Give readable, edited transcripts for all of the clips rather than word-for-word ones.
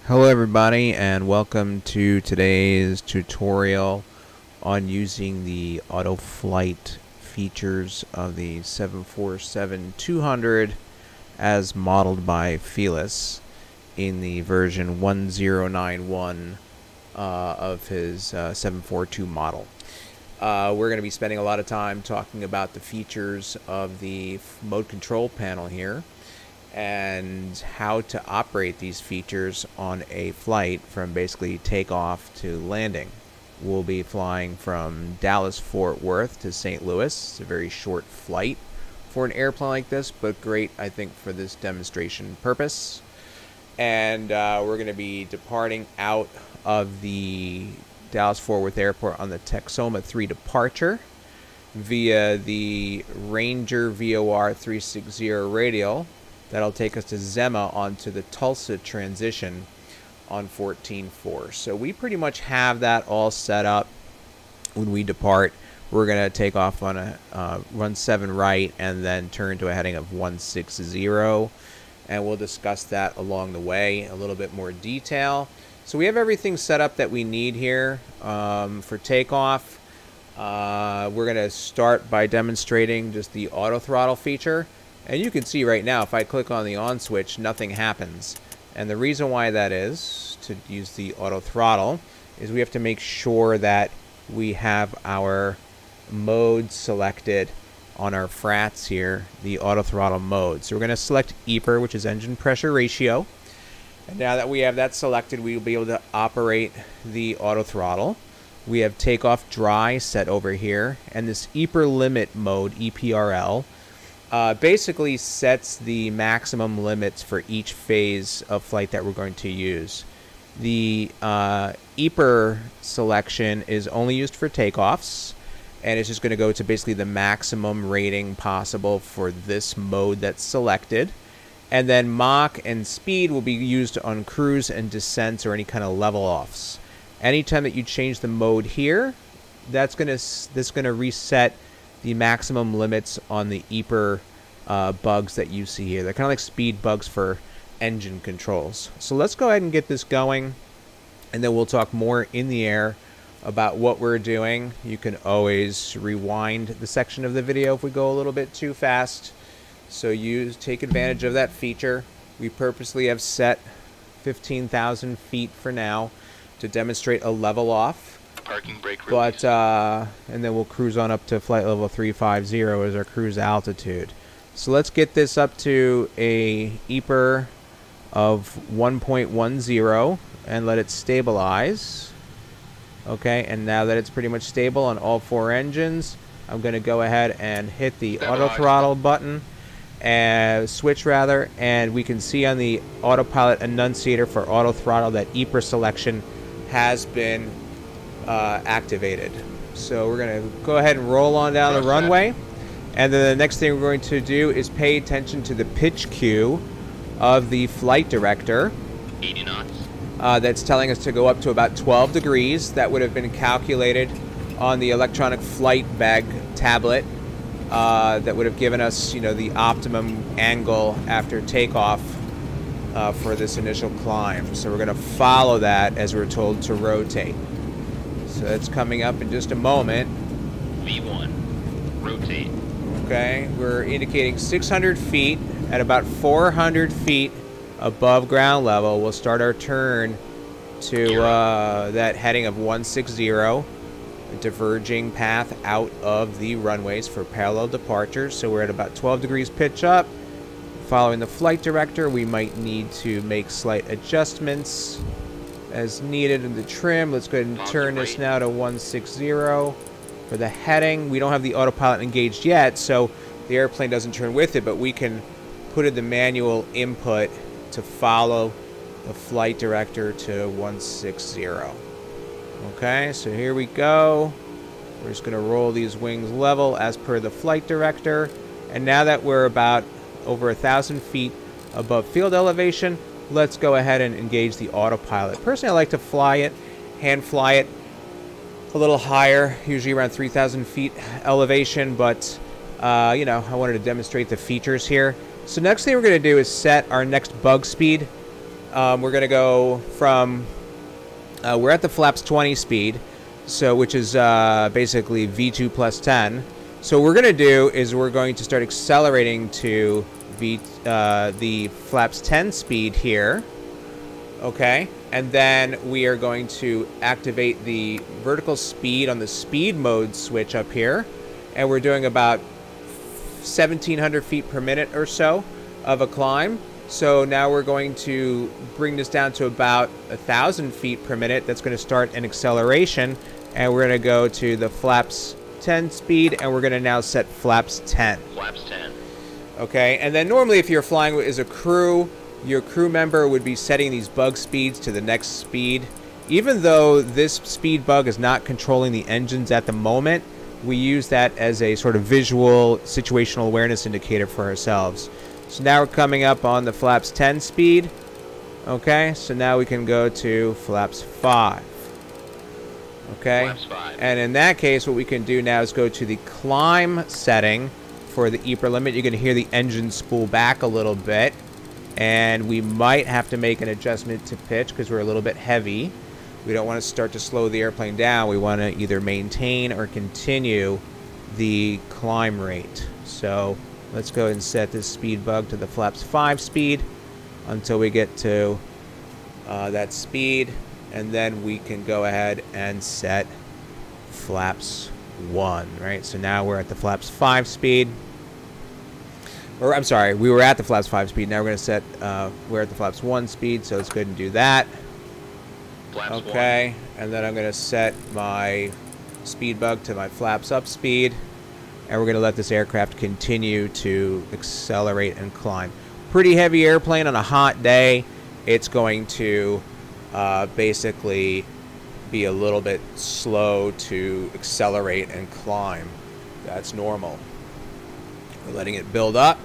Hello everybody, and welcome to today's tutorial on using the auto flight features of the 747-200 as modeled by Felis in the version 1091 of his 742 model. We're going to be spending a lot of time talking about the features of the mode control panel here and how to operate these features on a flight from basically takeoff to landing. We'll be flying from Dallas-Fort Worth to St. Louis. It's a very short flight for an airplane like this, but great, I think, for this demonstration purpose. And we're going to be departing out of the Dallas-Fort Worth Airport on the Texoma 3 departure via the Ranger VOR 360 radial. That'll take us to Zema onto the Tulsa transition on 14.4. So we pretty much have that all set up when we depart. We're going to take off on a run 7 right and then turn to a heading of 160. And we'll discuss that along the way in a little bit more detail. So we have everything set up that we need here for takeoff. We're going to start by demonstrating just the auto throttle feature. And you can see right now, if I click on the on switch, nothing happens. And the reason why that is, to use the auto throttle, is we have to make sure that we have our mode selected on our FFRATS here, the auto throttle mode. So we're going to select EPR, which is engine pressure ratio. And now that we have that selected, we will be able to operate the auto throttle. We have takeoff dry set over here. And this EPR limit mode, EPRL, basically sets the maximum limits for each phase of flight that we're going to use. The EPR selection is only used for takeoffs, and it's just going to go to basically the maximum rating possible for this mode that's selected. And then Mach and speed will be used on cruise and descents or any kind of level offs. Anytime that you change the mode here, this is going to reset the maximum limits on the EPR bugs that you see here. They're kind of like speed bugs for engine controls. So let's go ahead and get this going, and then we'll talk more in the air about what we're doing. You can always rewind the section of the video if we go a little bit too fast. So take advantage of that feature. We purposely have set 15,000 feet for now to demonstrate a level off. Parking brake release. And then we'll cruise on up to flight level 350 as our cruise altitude. So let's get this up to a EPR of 1.10 and let it stabilize. Okay, and now that it's pretty much stable on all 4 engines, I'm going to go ahead and hit the auto throttle button and switch rather, and we can see on the autopilot annunciator for auto throttle that EPR selection has been activated. So we're going to go ahead and roll on down the runway, and then the next thing we're going to do is pay attention to the pitch cue of the flight director. 80 knots. That's telling us to go up to about 12 degrees. That would have been calculated on the electronic flight bag tablet. That would have given us, the optimum angle after takeoff for this initial climb. So we're going to follow that as we're told to rotate. So that's coming up in just a moment. V1, rotate. Okay, we're indicating 600 feet. At about 400 feet above ground level, we'll start our turn to that heading of 160, a diverging path out of the runways for parallel departures. So we're at about 12 degrees pitch up. Following the flight director, we might need to make slight adjustments as needed in the trim. Let's go ahead and turn this now to 160 for the heading. We don't have the autopilot engaged yet, so the airplane doesn't turn with it, but we can put in the manual input to follow the flight director to 160. Okay, so here we go. We're just going to roll these wings level as per the flight director. And now that we're about over 1,000 feet above field elevation, let's go ahead and engage the autopilot. Personally, I like to fly it, hand fly it a little higher, usually around 3,000 feet elevation, but I wanted to demonstrate the features here. So next thing we're going to do is set our next bug speed we're going to go from, we're at the flaps 20 speed, so which is basically V2 plus 10. So what we're going to do is we're going to start accelerating to the flaps 10 speed here. Okay, and then we are going to activate the vertical speed on the speed mode switch up here, and we're doing about 1,700 feet per minute or so of a climb. So now we're going to bring this down to about 1,000 feet per minute. That's going to start an acceleration, and we're going to go to the flaps 10 speed, and we're going to now set flaps 10. Flaps 10. Okay, and then normally if you're flying as a crew, your crew member would be setting these bug speeds to the next speed. Even though this speed bug is not controlling the engines at the moment, we use that as a sort of visual situational awareness indicator for ourselves. So now we're coming up on the flaps 10 speed. Okay, so now we can go to flaps 5. Okay, Flaps 5. and in that case, what we can do now is go to the climb setting for the EPR limit. You're going to hear the engine spool back a little bit. And we might have to make an adjustment to pitch because we're a little bit heavy. We don't want to start to slow the airplane down. We want to either maintain or continue the climb rate. So let's go ahead and set this speed bug to the flaps 5 speed until we get to that speed. And then we can go ahead and set flaps 1, right? So now we're at the flaps 5 speed. Or, I'm sorry, we were at the flaps 5 speed. Now we're going to set, we're at the flaps 1 speed, so let's go ahead and do that. Flaps Okay, and then I'm going to set my speed bug to my flaps up speed. And we're going to let this aircraft continue to accelerate and climb. Pretty heavy airplane on a hot day. It's going to basically be a little bit slow to accelerate and climb. That's normal. We're letting it build up.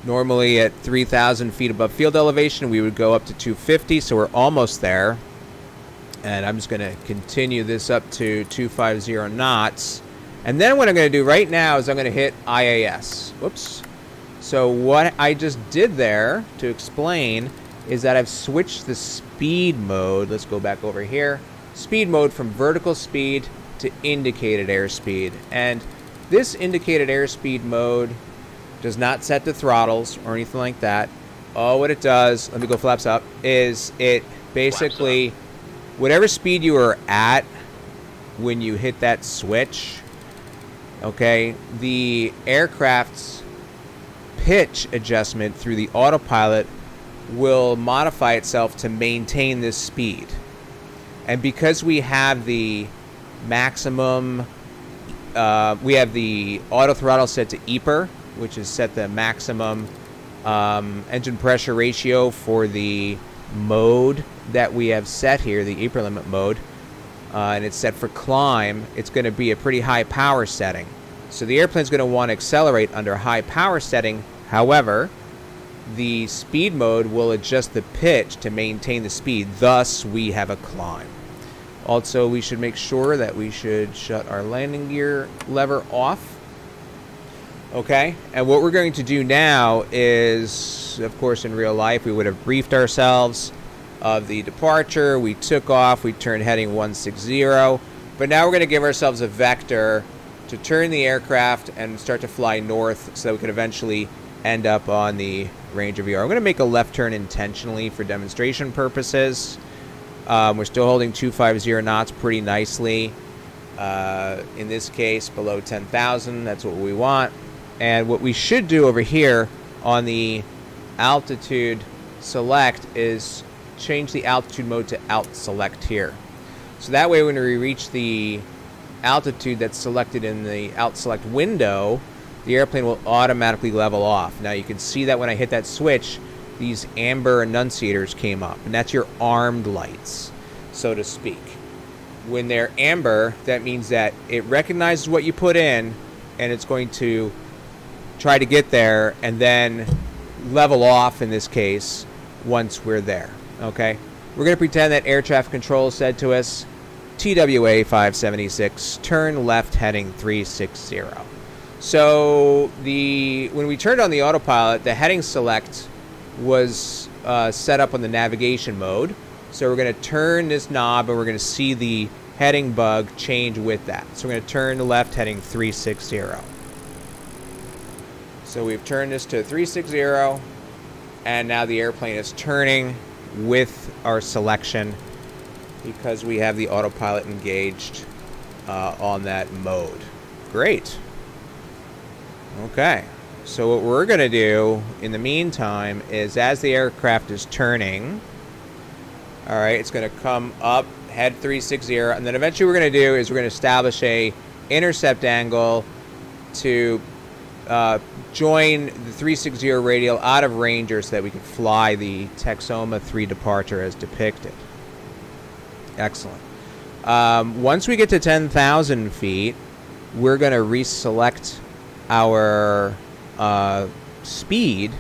Normally at 3,000 feet above field elevation, we would go up to 250, so we're almost there. And I'm just going to continue this up to 250 knots. And then what I'm going to do right now is I'm going to hit IAS. Whoops. So what I just did there to explain is that I've switched the speed mode. Let's go back over here. Speed mode from vertical speed to indicated airspeed. And this indicated airspeed mode does not set the throttles or anything like that. Oh, what it does, let me go flaps up, is it basically, whatever speed you are at when you hit that switch, okay, the aircraft's pitch adjustment through the autopilot will modify itself to maintain this speed. And because we have the maximum, we have the autothrottle set to EPR, which is set the maximum engine pressure ratio for the mode that we have set here, the EPR limit mode, and it's set for climb. It's going to be a pretty high power setting. So the airplane's going to want to accelerate under high power setting. However, the speed mode will adjust the pitch to maintain the speed. Thus, we have a climb. Also, we should make sure that we should shut our landing gear lever off. Okay, and what we're going to do now is, of course, in real life, we would have briefed ourselves of the departure. We took off. We turned heading 160. But now we're going to give ourselves a vector to turn the aircraft and start to fly north so that we could eventually end up on the range of VR. I'm going to make a left turn intentionally for demonstration purposes. We're still holding 250 knots pretty nicely. In this case, below 10,000. That's what we want. And what we should do over here on the altitude select is change the altitude mode to alt select here. So that way when we reach the altitude that's selected in the alt select window, the airplane will automatically level off. Now you can see that when I hit that switch, these amber annunciators came up, and that's your armed lights, so to speak. When they're amber, that means that it recognizes what you put in, and it's going to try to get there and then level off in this case once we're there. Okay, we're going to pretend that air traffic control said to us TWA 576 turn left heading 360. So when we turned on the autopilot, the heading select was set up on the navigation mode. So we're going to turn this knob and we're going to see the heading bug change with that. So we're going to turn to left heading 360. So we've turned this to 360 and now the airplane is turning with our selection because we have the autopilot engaged on that mode. Great. Okay. So what we're going to do in the meantime is as the aircraft is turning, all right, it's going to come up, head 360, and then eventually what we're going to do is we're going to establish a intercept angle to join the 360 radial out of Ranger so that we can fly the Texoma 3 departure as depicted. Excellent. Once we get to 10,000 feet, we're going to reselect our speed.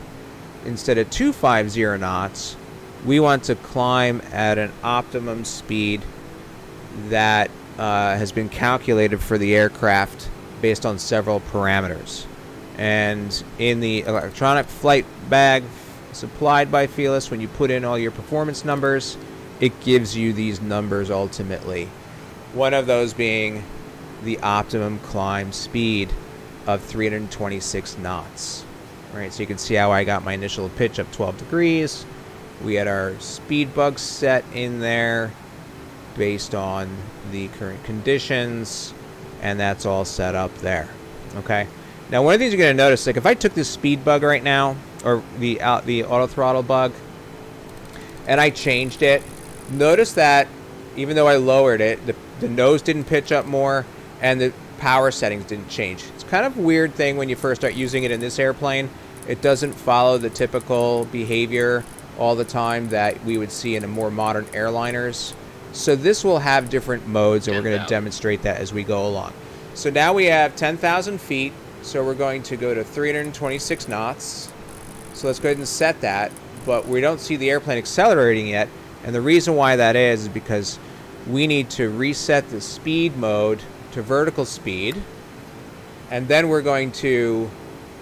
Instead of 250 knots, we want to climb at an optimum speed that has been calculated for the aircraft based on several parameters. And in the electronic flight bag supplied by Felis, when you put in all your performance numbers, it gives you these numbers ultimately. One of those being the optimum climb speed of 326 knots. Right, so you can see how I got my initial pitch up 12 degrees. We had our speed bug set in there based on the current conditions, and that's all set up there. Okay. Now, one of the things you're going to notice, like if I took this speed bug right now, or the autothrottle bug, and I changed it, notice that even though I lowered it, the nose didn't pitch up more, and the power settings didn't change. It's kind of a weird thing when you first start using it in this airplane. It doesn't follow the typical behavior all the time that we would see in a more modern airliners. So this will have different modes, and we're going to demonstrate that as we go along. So now we have 10,000 feet, so we're going to go to 326 knots. So let's go ahead and set that, but we don't see the airplane accelerating yet, and the reason why that is because we need to reset the speed mode to vertical speed, and then we're going to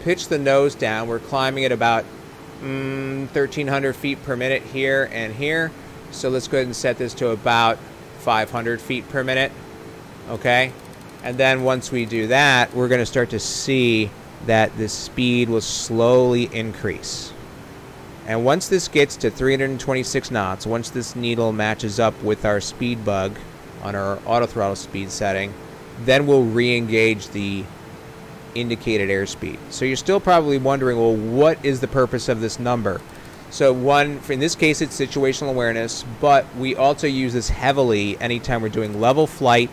pitch the nose down. We're climbing at about 1,300 feet per minute here and here. So let's go ahead and set this to about 500 feet per minute. Okay? And then once we do that, we're going to start to see that the speed will slowly increase. And once this gets to 326 knots, once this needle matches up with our speed bug on our autothrottle speed setting, then we'll re-engage the indicated airspeed. So you're still probably wondering, well, what is the purpose of this number? So one, in this case, it's situational awareness, but we also use this heavily anytime we're doing level flight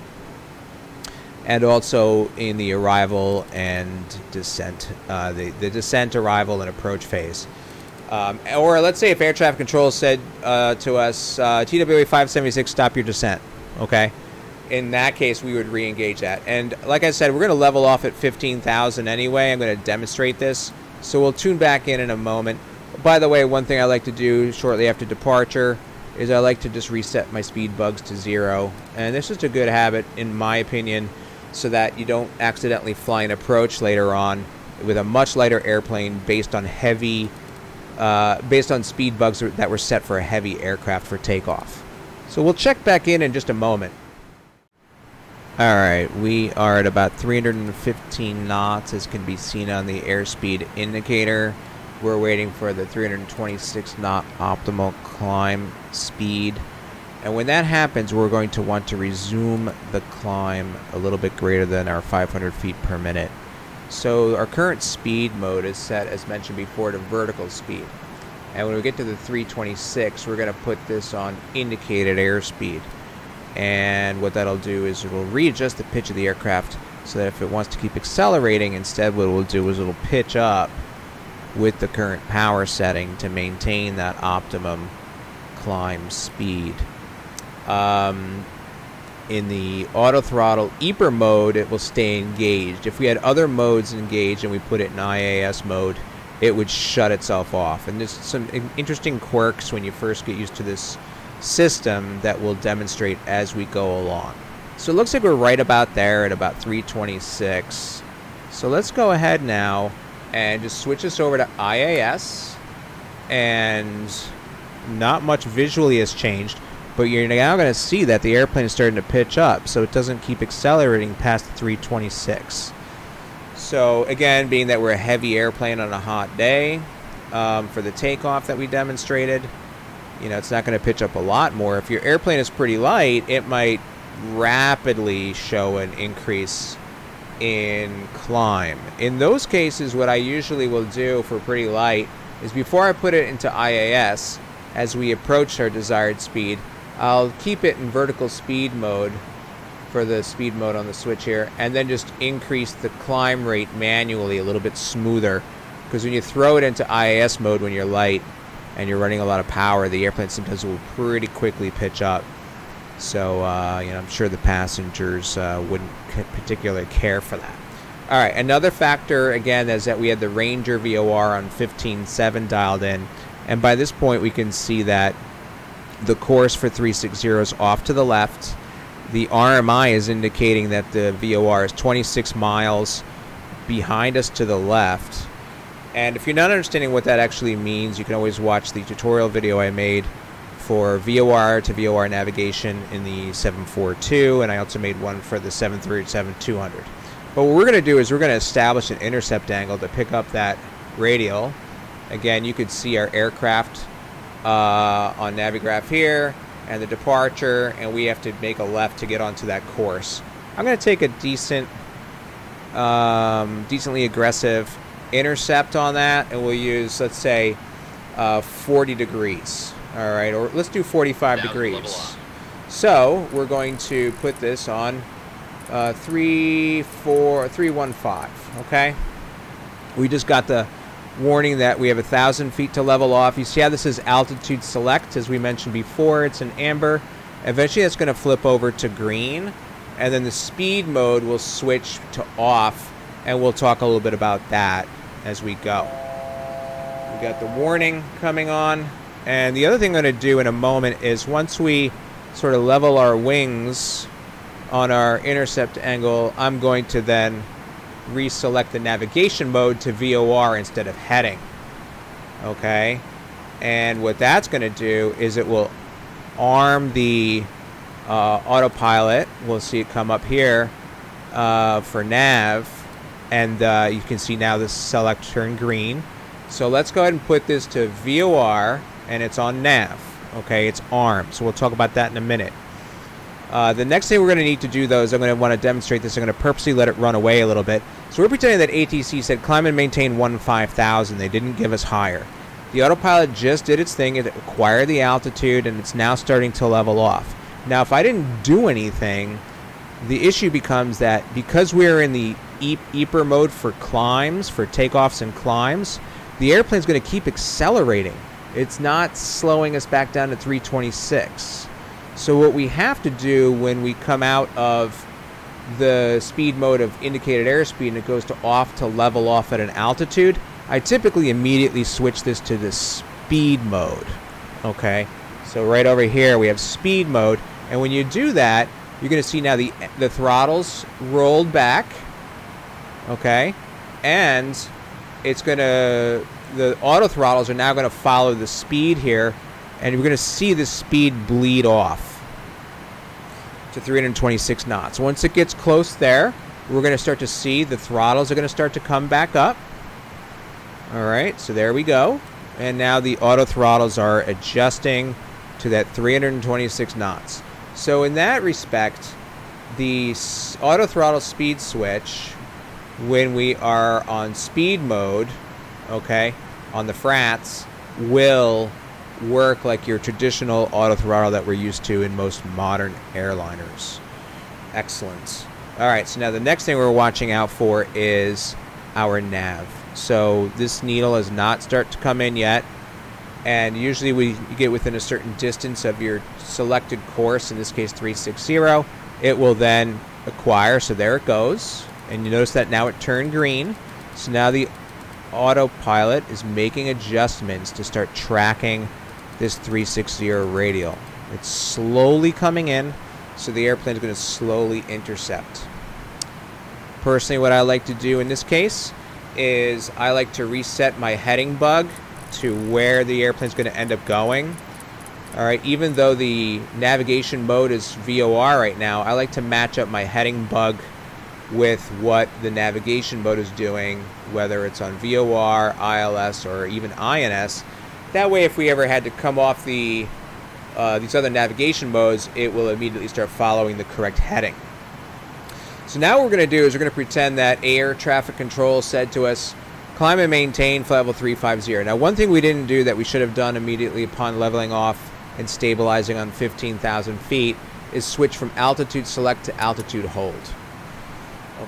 and also in the arrival and descent, the descent, arrival, and approach phase. Or let's say if air traffic control said to us, TWA 576, stop your descent, okay? In that case, we would re-engage that. And like I said, we're going to level off at 15,000 anyway. I'm going to demonstrate this. So we'll tune back in a moment. By the way, one thing I like to do shortly after departure is I like to just reset my speed bugs to 0. And this is a good habit, in my opinion, so that you don't accidentally fly an approach later on with a much lighter airplane based on heavy, based on speed bugs that were set for a heavy aircraft for takeoff. So we'll check back in just a moment. Alright, we are at about 315 knots, as can be seen on the airspeed indicator. We're waiting for the 326 knot optimal climb speed. And when that happens, we're going to want to resume the climb a little bit greater than our 500 feet per minute. So our current speed mode is set, as mentioned before, to vertical speed. And when we get to the 326, we're going to put this on indicated airspeed. And what that'll do is it'll readjust the pitch of the aircraft so that if it wants to keep accelerating, instead what it will do is it'll pitch up with the current power setting to maintain that optimum climb speed. In the autothrottle EPR mode, it will stay engaged. If we had other modes engaged and we put it in IAS mode, it would shut itself off. And there's some interesting quirks when you first get used to this system that we'll demonstrate as we go along. So it looks like we're right about there at about 326. So let's go ahead now and just switch this over to IAS and not much visually has changed, but you're now going to see that the airplane is starting to pitch up, so it doesn't keep accelerating past the 326. So again, being that we're a heavy airplane on a hot day, for the takeoff that we demonstrated, you know, it's not going to pitch up a lot more. If your airplane is pretty light, it might rapidly show an increase in climb. In those cases, what I usually will do for pretty light is before I put it into IAS, as we approach our desired speed, I'll keep it in vertical speed mode for the speed mode on the switch here, and then just increase the climb rate manually a little bit smoother, because when you throw it into IAS mode when you're light and you're running a lot of power, the airplane sometimes will pretty quickly pitch up. So, you know, I'm sure the passengers wouldn't particularly care for that. All right, another factor, again, is that we had the Ranger VOR on 15.7 dialed in. And by this point, we can see that the course for 360 is off to the left. The RMI is indicating that the VOR is 26 miles behind us to the left. And if you're not understanding what that actually means, you can always watch the tutorial video I made for VOR to VOR navigation in the 742, and I also made one for the 737-200. But what we're going to do is we're going to establish an intercept angle to pick up that radial. Again, you could see our aircraft on Navigraph here, and the departure, and we have to make a left to get onto that course. I'm going to take a decently aggressive intercept on that, and we'll use, let's say, 40 degrees. All right, or let's do 45 degrees. So we're going to put this on 315. Okay, we just got the warning that we have 1,000 feet to level off. You see how this is altitude select, as we mentioned before. It's an amber. Eventually that's going to flip over to green, and then the speed mode will switch to off, and we'll talk a little bit about that as we go. We got the warning coming on, and the other thing I'm going to do in a moment is once we sort of level our wings on our intercept angle, I'm going to then reselect the navigation mode to VOR instead of heading. Okay, and what that's going to do is it will arm the autopilot. We'll see it come up here for nav, and you can see now this select turn green. So let's go ahead and put this to VOR, and it's on nav. Okay, it's armed, so we'll talk about that in a minute. The next thing we're going to need to do, though, is I'm going to want to demonstrate this. I'm going to purposely let it run away a little bit. So we're pretending that ATC said climb and maintain 15,000. They didn't give us higher. The autopilot just did its thing. It acquired the altitude, and it's now starting to level off. Now, if I didn't do anything, the issue becomes that because we're in the EEPR mode for climbs, for takeoffs and climbs, the airplane's going to keep accelerating. It's not slowing us back down to 326. So what we have to do when we come out of the speed mode of indicated airspeed and it goes to off to level off at an altitude, I typically immediately switch this to the speed mode. Okay, so right over here we have speed mode, and when you do that, you're going to see now the throttles rolled back. Okay, and it's going to, the auto throttles are now going to follow the speed here, and we're going to see the speed bleed off to 326 knots. Once it gets close there, we're going to start to see the throttles are going to start to come back up. All right, so there we go. And now the auto throttles are adjusting to that 326 knots. So in that respect, the auto throttle speed switch, when we are on speed mode, okay, on the FFRATS, will work like your traditional auto throttle that we're used to in most modern airliners. Excellent. All right, so now the next thing we're watching out for is our nav. So this needle has not started to come in yet, and usually you get within a certain distance of your selected course, in this case 360, it will then acquire. So there it goes, and you notice that now it turned green. So now the autopilot is making adjustments to start tracking this 360 radial. It's slowly coming in, so the airplane is going to slowly intercept. Personally, what I like to do in this case is I like to reset my heading bug to where the airplane is going to end up going. All right, even though the navigation mode is VOR right now, I like to match up my heading bug with what the navigation mode is doing, whether it's on VOR, ILS, or even INS. That way, if we ever had to come off these other navigation modes, it will immediately start following the correct heading. So now what we're going to do is we're going to pretend that air traffic control said to us, climb and maintain flight level 350. Now, one thing we didn't do that we should have done immediately upon leveling off and stabilizing on 15,000 feet is switch from altitude select to altitude hold.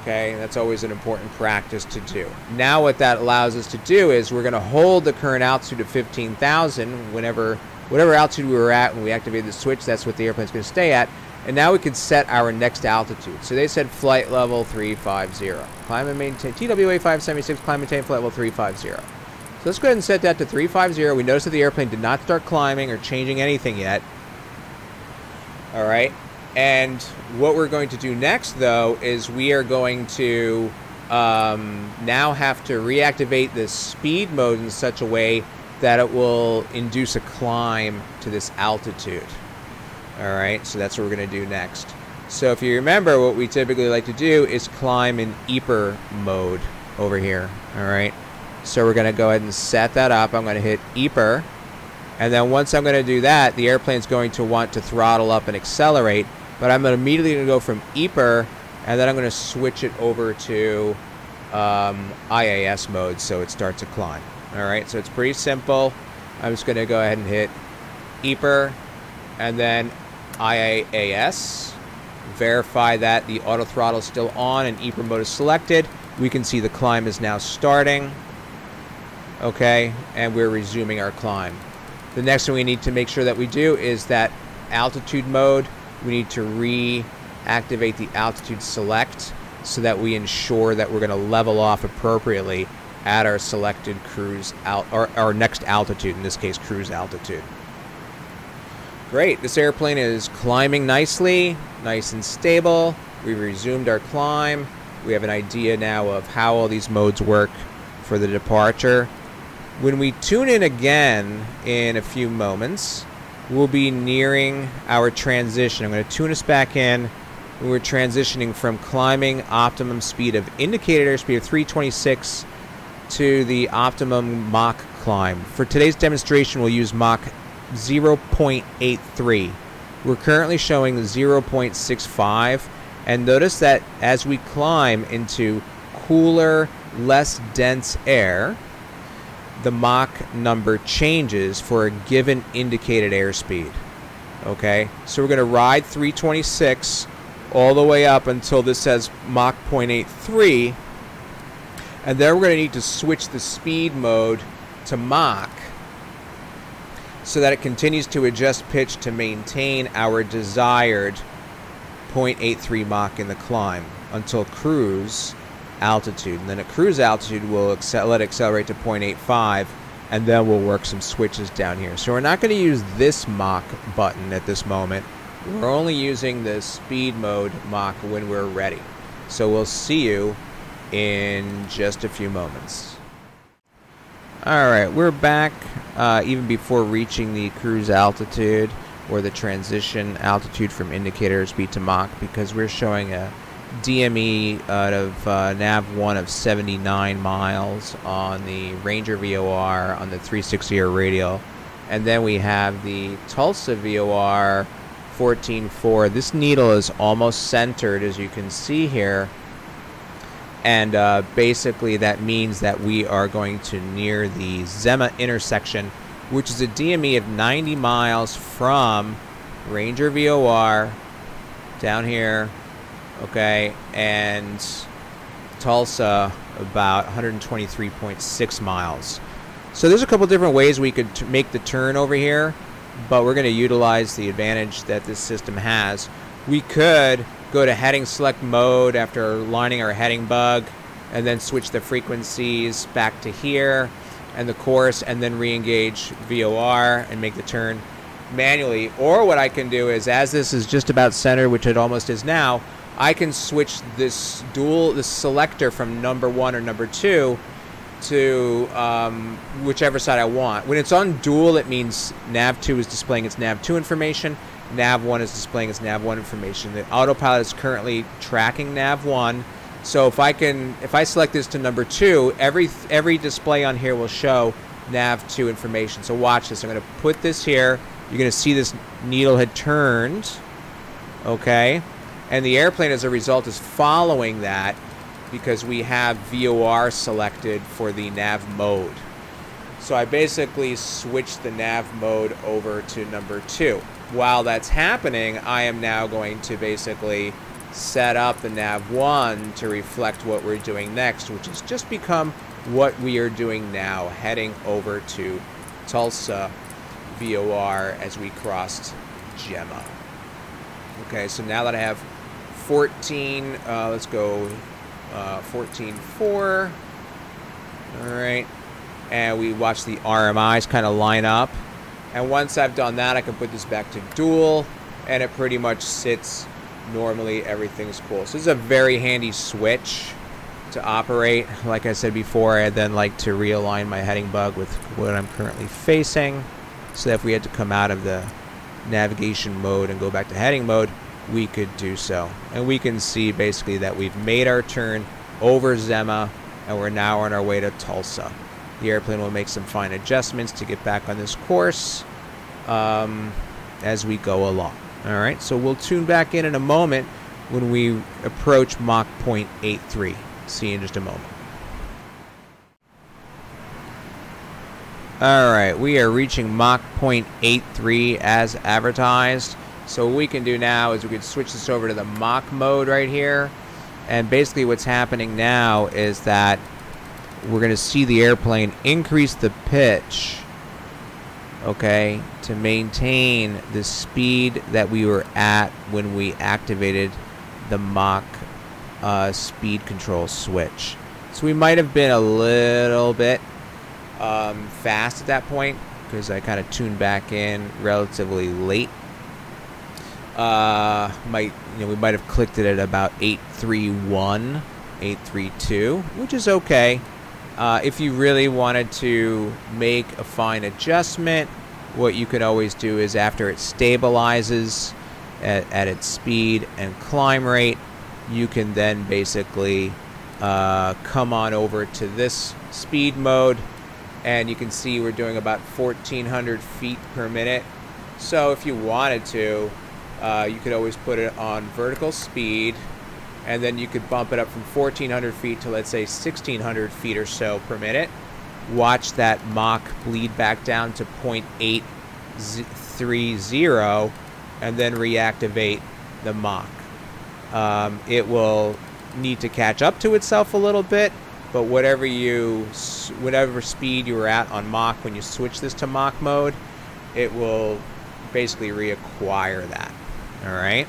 Okay, that's always an important practice to do. Now what that allows us to do is we're going to hold the current altitude of 15,000 whatever altitude we were at when we activated the switch. That's what the airplane's going to stay at. And now we can set our next altitude. So they said flight level 350. Climb and maintain, TWA 576, climb and maintain flight level 350. So let's go ahead and set that to 350. We noticed that the airplane did not start climbing or changing anything yet. All right. And what we're going to do next, though, is we are going to now have to reactivate the speed mode in such a way that it will induce a climb to this altitude. All right. So that's what we're going to do next. So if you remember, what we typically like to do is climb in EPR mode over here. All right. So we're going to go ahead and set that up. I'm going to hit EPR. And then once I'm going to do that, the airplane's going to want to throttle up and accelerate. But I'm immediately going to go from EPR, and then I'm going to switch it over to IAS mode so it starts to climb. All right, so it's pretty simple. I'm just going to go ahead and hit EPR, and then IAS. Verify that the auto throttle is still on and EPR mode is selected. We can see the climb is now starting. Okay, and we're resuming our climb. The next thing we need to make sure that we do is that altitude mode. We need to reactivate the altitude select so that we ensure that we're going to level off appropriately at our selected cruise or our next altitude, in this case cruise altitude. Great, this airplane is climbing nicely, nice and stable. We've resumed our climb. We have an idea now of how all these modes work for the departure. When we tune in again in a few moments, we'll be nearing our transition. I'm going to tune us back in. We're transitioning from climbing optimum speed of indicated airspeed of 326 to the optimum Mach climb. For today's demonstration, we'll use Mach 0.83. We're currently showing 0.65, and notice that as we climb into cooler, less dense air, the Mach number changes for a given indicated airspeed. Okay, so we're going to ride 326 all the way up until this says Mach 0.83, and then we're going to need to switch the speed mode to Mach so that it continues to adjust pitch to maintain our desired 0.83 Mach in the climb until cruise altitude. And then at cruise altitude, we'll let it accelerate to 0.85, and then we'll work some switches down here. So we're not going to use this Mach button at this moment. We're only using the speed mode Mach when we're ready. So we'll see you in just a few moments. Alright, we're back even before reaching the cruise altitude or the transition altitude from indicator speed to Mach, because we're showing a DME out of nav 1 of 79 miles on the Ranger VOR on the 360 radial, and then we have the Tulsa VOR 14.4. This needle is almost centered, as you can see here, and basically that means that we are going to near the Zema intersection, which is a DME of 90 miles from Ranger VOR down here, okay, and Tulsa about 123.6 miles. So there's a couple different ways we could make the turn over here, but we're going to utilize the advantage that this system has. We could go to heading select mode after lining our heading bug, and then switch the frequencies back to here and the course, and then re-engage VOR and make the turn manually. Or what I can do is, as this is just about centered, which it almost is now, I can switch this selector from number 1 or number 2 to whichever side I want. When it's on dual, it means nav2 is displaying its nav2 information, nav1 is displaying its nav1 information. The autopilot is currently tracking nav1. So if I select this to number 2, every display on here will show nav2 information. So watch this. I'm going to put this here. You're going to see this needle had turned. Okay, and the airplane as a result is following that because we have VOR selected for the nav mode. So I basically switched the nav mode over to number 2. While that's happening, I am now going to basically set up the nav 1 to reflect what we're doing next, which has just become what we are doing now, heading over to Tulsa VOR as we crossed Gemma. Okay, so now that I have 14, let's go 14.4. All right, and we watch the RMIs kind of line up. And once I've done that, I can put this back to dual, and it pretty much sits normally. Everything's cool. So this is a very handy switch to operate. Like I said before, I then like to realign my heading bug with what I'm currently facing, so that if we had to come out of the navigation mode and go back to heading mode, we could do so. And we can see basically that we've made our turn over Gemma, and we're now on our way to Tulsa. The airplane will make some fine adjustments to get back on this course as we go along. All right, so we'll tune back in a moment when we approach Mach 0.83. See you in just a moment. All right, we are reaching Mach 0.83 as advertised. So what we can do now is we can switch this over to the Mach mode right here. And basically what's happening now is that we're going to see the airplane increase the pitch, okay, to maintain the speed that we were at when we activated the Mach speed control switch. So we might have been a little bit fast at that point because I kind of tuned back in relatively late. We might have clicked it at about 831, 832, which is okay. If you really wanted to make a fine adjustment, what you could always do is after it stabilizes at its speed and climb rate, you can then basically come on over to this speed mode, and you can see we're doing about 1,400 feet per minute. So if you wanted to, you could always put it on vertical speed, and then you could bump it up from 1,400 feet to, let's say, 1,600 feet or so per minute. Watch that Mach bleed back down to 0.830, and then reactivate the Mach. It will need to catch up to itself a little bit, but whatever speed you were at on Mach when you switch this to Mach mode, it will basically reacquire that. All right.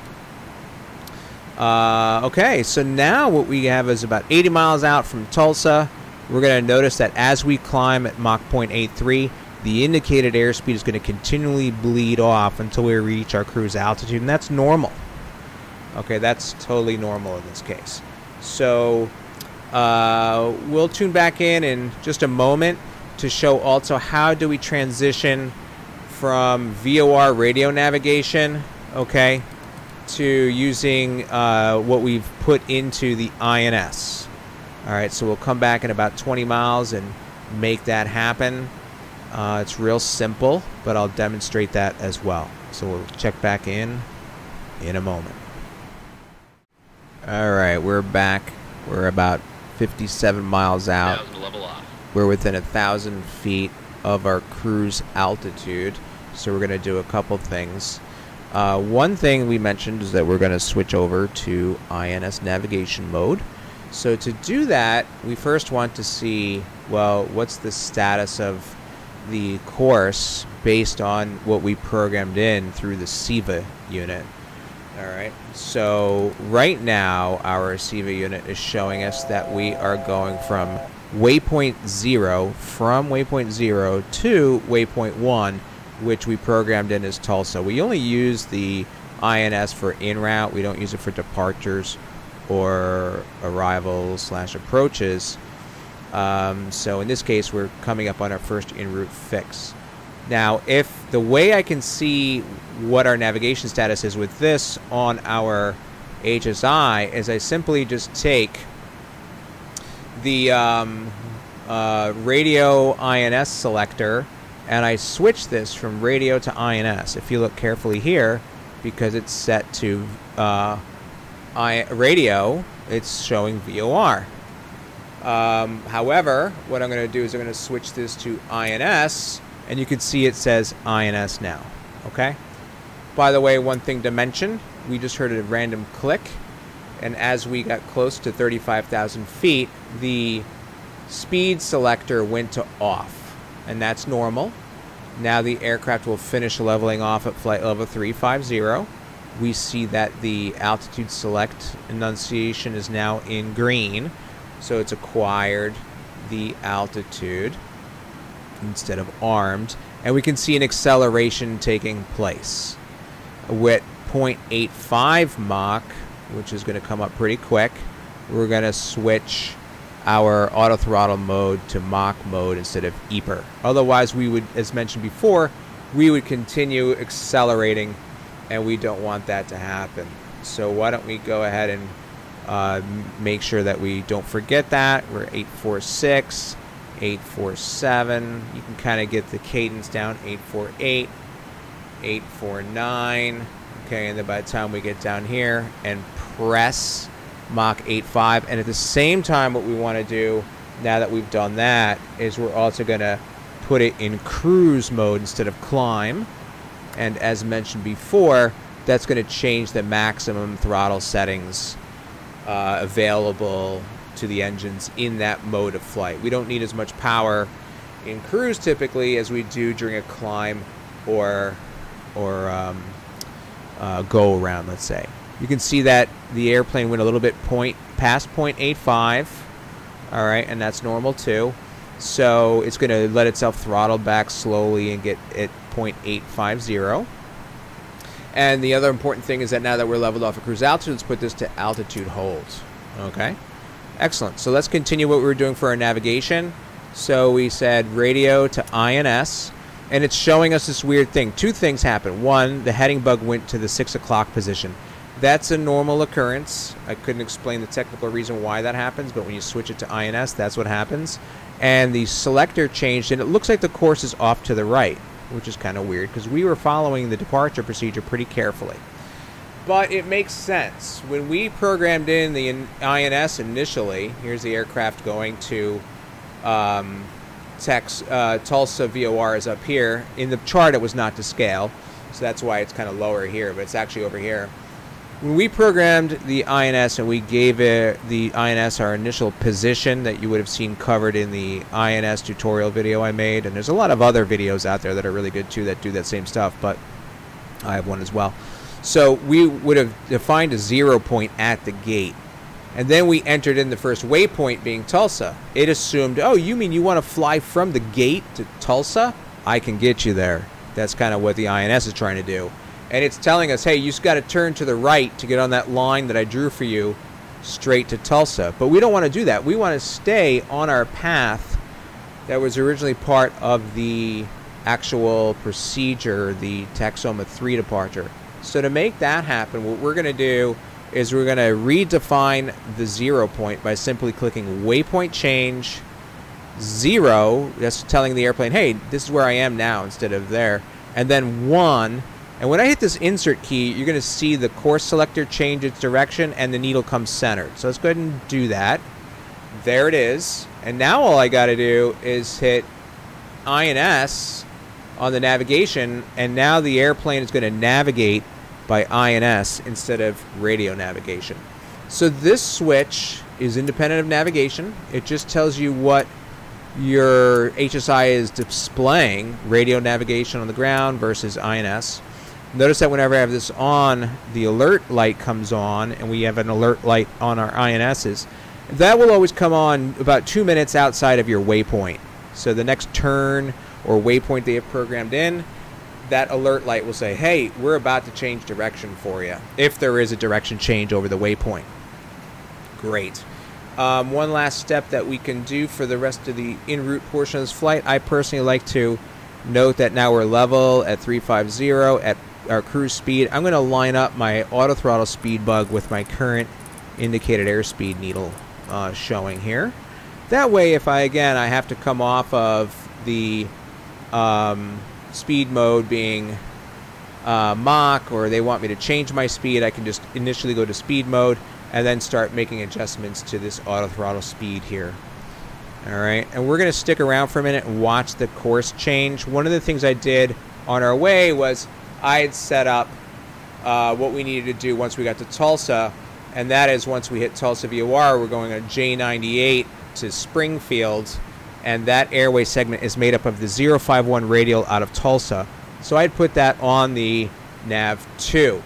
Okay, so now what we have is about 80 miles out from Tulsa. We're going to notice that as we climb at Mach 0.83, the indicated airspeed is going to continually bleed off until we reach our cruise altitude, and that's normal. Okay, that's totally normal in this case. So we'll tune back in just a moment to show also how do we transition from VOR radio navigation, okay, to using what we've put into the INS. All right, so we'll come back in about 20 miles and make that happen. It's real simple, but I'll demonstrate that as well. So we'll check back in a moment. All right, we're back. We're about 57 miles out. Level off. We're within 1,000 feet of our cruise altitude. So we're going to do a couple things. One thing we mentioned is that we're going to switch over to INS navigation mode. So to do that, we first want to see, well, what's the status of the course based on what we programmed in through the SIVA unit. All right, so right now our SIVA unit is showing us that we are going from waypoint 0 to waypoint 1, which we programmed in as Tulsa. We only use the INS for en route. We don't use it for departures or arrivals / approaches. So in this case, we're coming up on our first en route fix. Now, if the way I can see what our navigation status is with this on our HSI is I simply just take the radio INS selector and I switch this from radio to INS. If you look carefully here, because it's set to radio, it's showing VOR. However, what I'm going to do is I'm going to switch this to INS, and you can see it says INS now. Okay? By the way, one thing to mention, we just heard a random click, and as we got close to 35,000 feet, the speed selector went to off, and that's normal. Now the aircraft will finish leveling off at flight level 350. We see that the altitude select enunciation is now in green, so it's acquired the altitude instead of armed, and we can see an acceleration taking place with 0.85 Mach, which is going to come up pretty quick. We're going to switch our autothrottle mode to Mach mode instead of EPR. Otherwise, we would, as mentioned before, we would continue accelerating, and we don't want that to happen. So why don't we go ahead and make sure that we don't forget that. We're 846, 847. You can kind of get the cadence down. 848, 849. Okay, and then by the time we get down here and press Mach 8.5, and at the same time what we want to do now that we've done that is we're also going to put it in cruise mode instead of climb, and as mentioned before, that's going to change the maximum throttle settings available to the engines in that mode of flight. We don't need as much power in cruise typically as we do during a climb or go around, let's say. You can see that the airplane went a little bit past 0.85, all right, and that's normal too. So it's going to let itself throttle back slowly and get at 0.850. And the other important thing is that now that we're leveled off at cruise altitude, let's put this to altitude hold. Okay, excellent. So let's continue what we were doing for our navigation. So we said radio to INS. And it's showing us this weird thing. Two things happen. One, the heading bug went to the 6 o'clock position. That's a normal occurrence. I couldn't explain the technical reason why that happens, but when you switch it to INS, that's what happens. And the selector changed, and it looks like the course is off to the right, which is kind of weird, because we were following the departure procedure pretty carefully. But it makes sense. When we programmed in the INS initially, here's the aircraft going to Tulsa VOR is up here. In the chart, it was not to scale, so that's why it's kind of lower here, but it's actually over here. When we programmed the INS and we gave it the INS our initial position that you would have seen covered in the INS tutorial video I made, and there's a lot of other videos out there that are really good too that do that same stuff, but I have one as well. So we would have defined a 0 point at the gate. And then we entered in the first waypoint being Tulsa. It assumed, oh, you mean you want to fly from the gate to Tulsa? I can get you there. That's kind of what the INS is trying to do. And it's telling us, hey, you just got to turn to the right to get on that line that I drew for you straight to Tulsa. But we don't want to do that. We want to stay on our path that was originally part of the actual procedure, the Taxoma 3 departure. So to make that happen, what we're going to do is we're going to redefine the 0 point by simply clicking waypoint change 0. That's telling the airplane, hey, this is where I am now instead of there. And then 1. And when I hit this insert key, you're going to see the course selector change its direction and the needle comes centered. So let's go ahead and do that. There it is. And now all I got to do is hit INS on the navigation, and now the airplane is going to navigate by INS instead of radio navigation. So this switch is independent of navigation. It just tells you what your HSI is displaying, radio navigation on the ground versus INS. Notice that whenever I have this on, the alert light comes on, and we have an alert light on our INSs. That will always come on about 2 minutes outside of your waypoint. So the next turn or waypoint they have programmed in, that alert light will say, hey, we're about to change direction for you, if there is a direction change over the waypoint. Great. One last step that we can do for the rest of the en route portion of this flight, I personally like to note that now we're level at 350 at our cruise speed. I'm going to line up my autothrottle speed bug with my current indicated airspeed needle showing here. That way, if I have to come off of the speed mode being Mach, or they want me to change my speed, I can just initially go to speed mode and then start making adjustments to this autothrottle speed here. Alright, and we're going to stick around for a minute and watch the course change. One of the things I did on our way was I had set up what we needed to do once we got to Tulsa, and that is once we hit Tulsa VOR, we're going on J98 to Springfield, and that airway segment is made up of the 051 radial out of Tulsa. So I'd put that on the nav 2.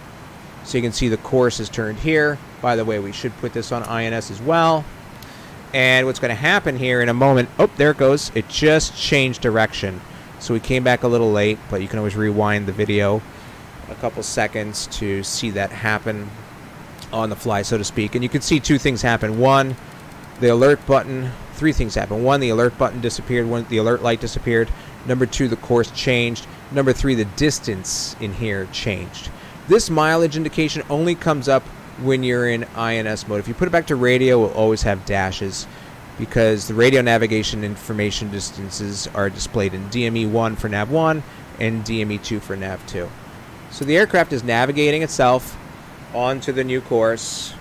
So you can see the course is turned here. By the way, we should put this on INS as well. And what's going to happen here in a moment, oh, there it goes. It just changed direction. So we came back a little late, but you can always rewind the video a couple seconds to see that happen on the fly, so to speak. And you can see two things happen. One, the alert button, three things happen. One, the alert button disappeared. One, the alert light disappeared. Number two, the course changed. Number three, the distance in here changed. This mileage indication only comes up when you're in INS mode. If you put it back to radio, we'll always have dashes because the radio navigation information distances are displayed in DME1 for nav 1 and DME2 for nav 2. So the aircraft is navigating itself onto the new course.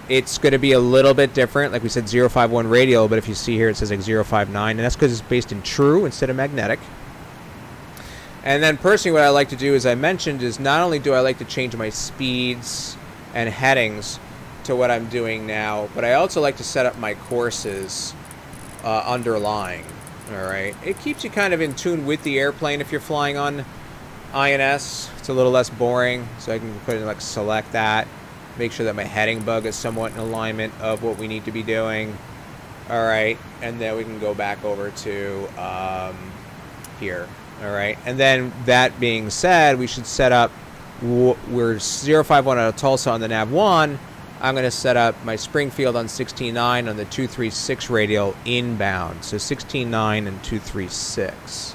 It's going to be a little bit different. Like we said, 051 radial, but if you see here, it says like 059, and that's because it's based in true instead of magnetic. And then personally, what I like to do, as I mentioned, is not only do I like to change my speeds and headings to what I'm doing now, but I also like to set up my courses underlying. All right, it keeps you kind of in tune with the airplane if you're flying on INS. It's a little less boring, so I can put in like select that, make sure that my heading bug is somewhat in alignment of what we need to be doing. All right, and then we can go back over to here. All right, and then that being said, we should set up, we're 051 out of Tulsa on the nav 1. I'm going to set up my Springfield on 16.9 on the 236 radial inbound. So 16.9 and 236.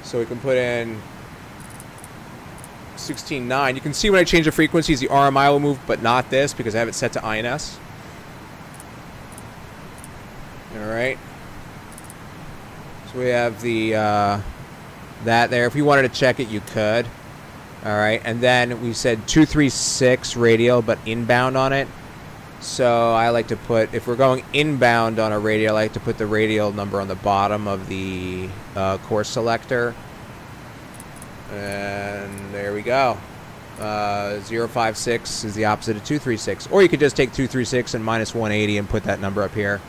So we can put in 16.9. You can see when I change the frequencies, the RMI will move, but not this because I have it set to INS. All right. So we have the that there. If you wanted to check it, you could. All right, and then we said 236 radial, but inbound on it. So I like to put, if we're going inbound on a radial, I like to put the radial number on the bottom of the course selector. And there we go. 056 is the opposite of 236. Or you could just take 236 and minus 180 and put that number up here.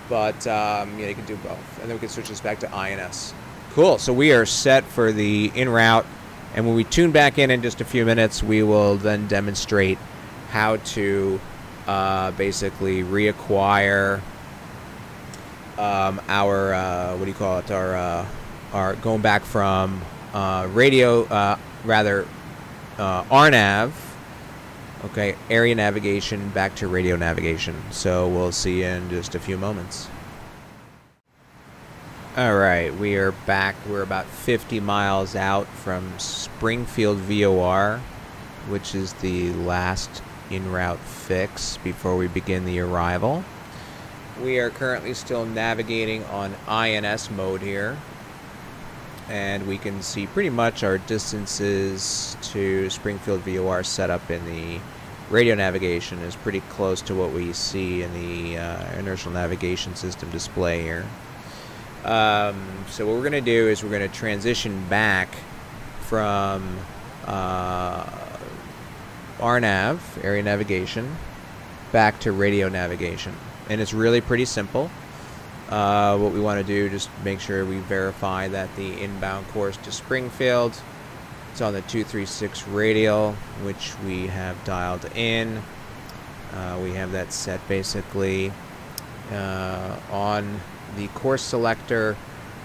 But yeah, you can do both. And then we can switch this back to INS. Cool, so we are set for the en route. And when we tune back in just a few minutes, we will then demonstrate how to basically reacquire our, what do you call it, our going back from radio, RNAV, okay, area navigation back to radio navigation. So we'll see you in just a few moments. All right, we are back. We're about 50 miles out from Springfield VOR, which is the last en route fix before we begin the arrival. We are currently still navigating on INS mode here, and we can see pretty much our distances to Springfield VOR set up in the radio navigation is pretty close to what we see in the inertial navigation system display here. So what we're going to do is we're going to transition back from RNAV, area navigation, back to radio navigation. And it's really pretty simple. What we want to do, just make sure we verify that the inbound course to Springfield, it's on the 236 radial, which we have dialed in. We have that set basically on the course selector.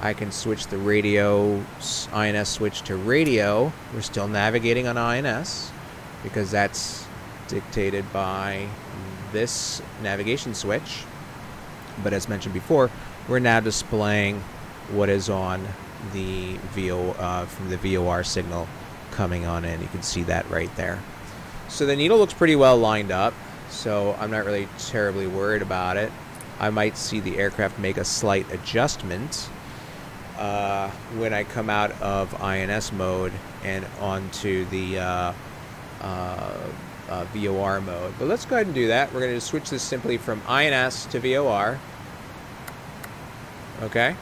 I can switch the radio, INS switch to radio. We're still navigating on INS because that's dictated by this navigation switch. But as mentioned before, we're now displaying what is on the from the VOR signal coming on in. You can see that right there. So the needle looks pretty well lined up, so I'm not really terribly worried about it. I might see the aircraft make a slight adjustment when I come out of INS mode and onto the VOR mode. But let's go ahead and do that. We're going to switch this simply from INS to VOR. Okay.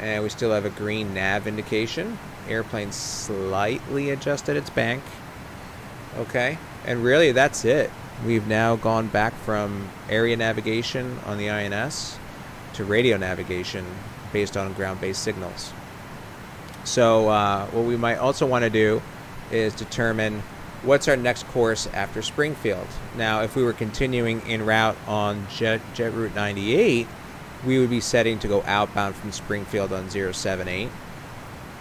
And we still have a green nav indication. Airplane slightly adjusted its bank. Okay. And really, that's it. We've now gone back from area navigation on the INS to radio navigation based on ground-based signals. So what we might also want to do is determine what's our next course after Springfield. Now, if we were continuing en route on Jet Route 98, we would be setting to go outbound from Springfield on 078.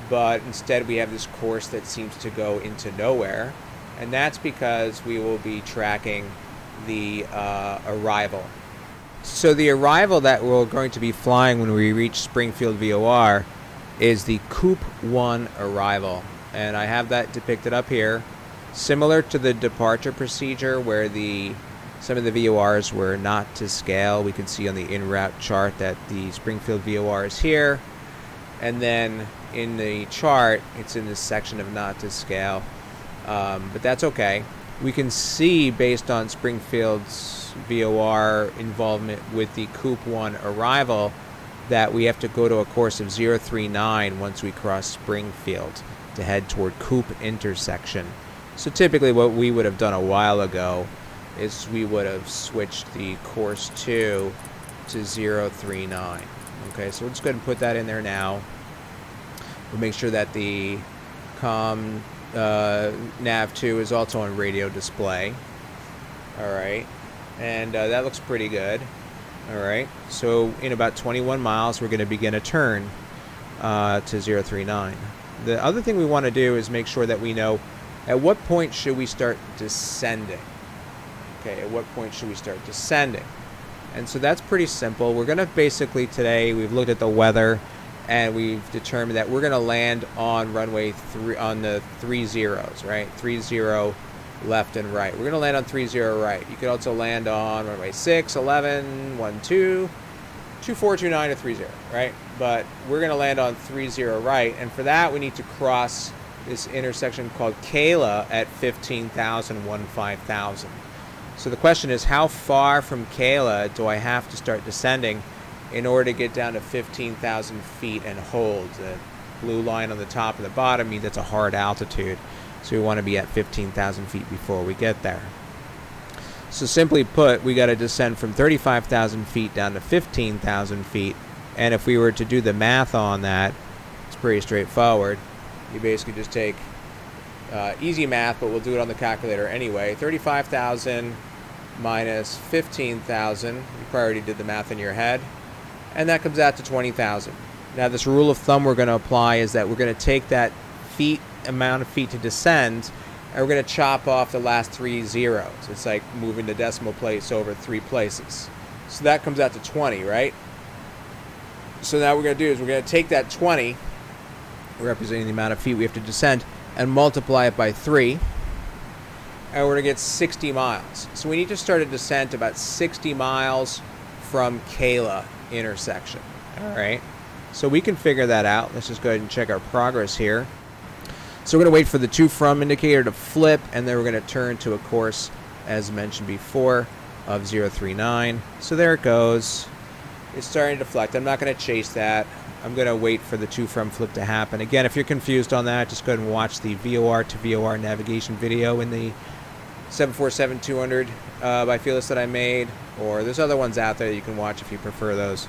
But instead, we have this course that seems to go into nowhere. And that's because we will be tracking the arrival. So the arrival that we're going to be flying when we reach Springfield VOR is the Coop 1 arrival. And I have that depicted up here. Similar to the departure procedure where some of the VORs were not to scale. We can see on the en route chart that the Springfield VOR is here. And then in the chart, it's in this section of not to scale. But that's okay. We can see based on Springfield's VOR involvement with the Coop 1 arrival that we have to go to a course of 039 once we cross Springfield to head toward Coop intersection. So typically what we would have done a while ago is we would have switched the course 2 to 039. Okay, so let's go ahead and put that in there now. We'll make sure that the nav2 is also on radio display. Alright, and that looks pretty good. Alright, so in about 21 miles we're going to begin a turn to 039. The other thing we want to do is make sure that we know at what point should we start descending. Okay, at what point should we start descending? And so that's pretty simple. We're going to basically today, we've looked at the weather and we've determined that we're going to land on runway 3 on the 3 zeros, right? 30 left and right. We're going to land on 30 right. You could also land on runway 6, 11, 12, 24, 29, or 30, right? But we're going to land on 30 right, and for that we need to cross this intersection called Kayla at 15,000, 15,000. So the question is, how far from Kayla do I have to start descending in order to get down to 15,000 feet and hold? The blue line on the top and the bottom means that's a hard altitude. So we want to be at 15,000 feet before we get there. So simply put, we got to descend from 35,000 feet down to 15,000 feet. And if we were to do the math on that, it's pretty straightforward. You basically just take easy math, but we'll do it on the calculator anyway. 35,000 minus 15,000. You probably already did the math in your head. And that comes out to 20,000. Now this rule of thumb we're going to apply is that we're going to take that amount of feet to descend, and we're going to chop off the last 3 zeros. It's like moving the decimal place over 3 places. So that comes out to 20, right? So now what we're going to do is we're going to take that 20, representing the amount of feet we have to descend, and multiply it by 3, and we're going to get 60 miles. So we need to start a descent about 60 miles from Kayla intersection. All right, so we can figure that out. Let's just go ahead and check our progress here. So we're going to wait for the to from indicator to flip, and then we're going to turn to a course, as mentioned before, of 039. So there it goes. It's starting to deflect. I'm not going to chase that. I'm going to wait for the to from flip to happen. Again, if you're confused on that, just go ahead and watch the VOR to VOR navigation video in the 747-200 by Felis that I made, or there's other ones out there that you can watch if you prefer those.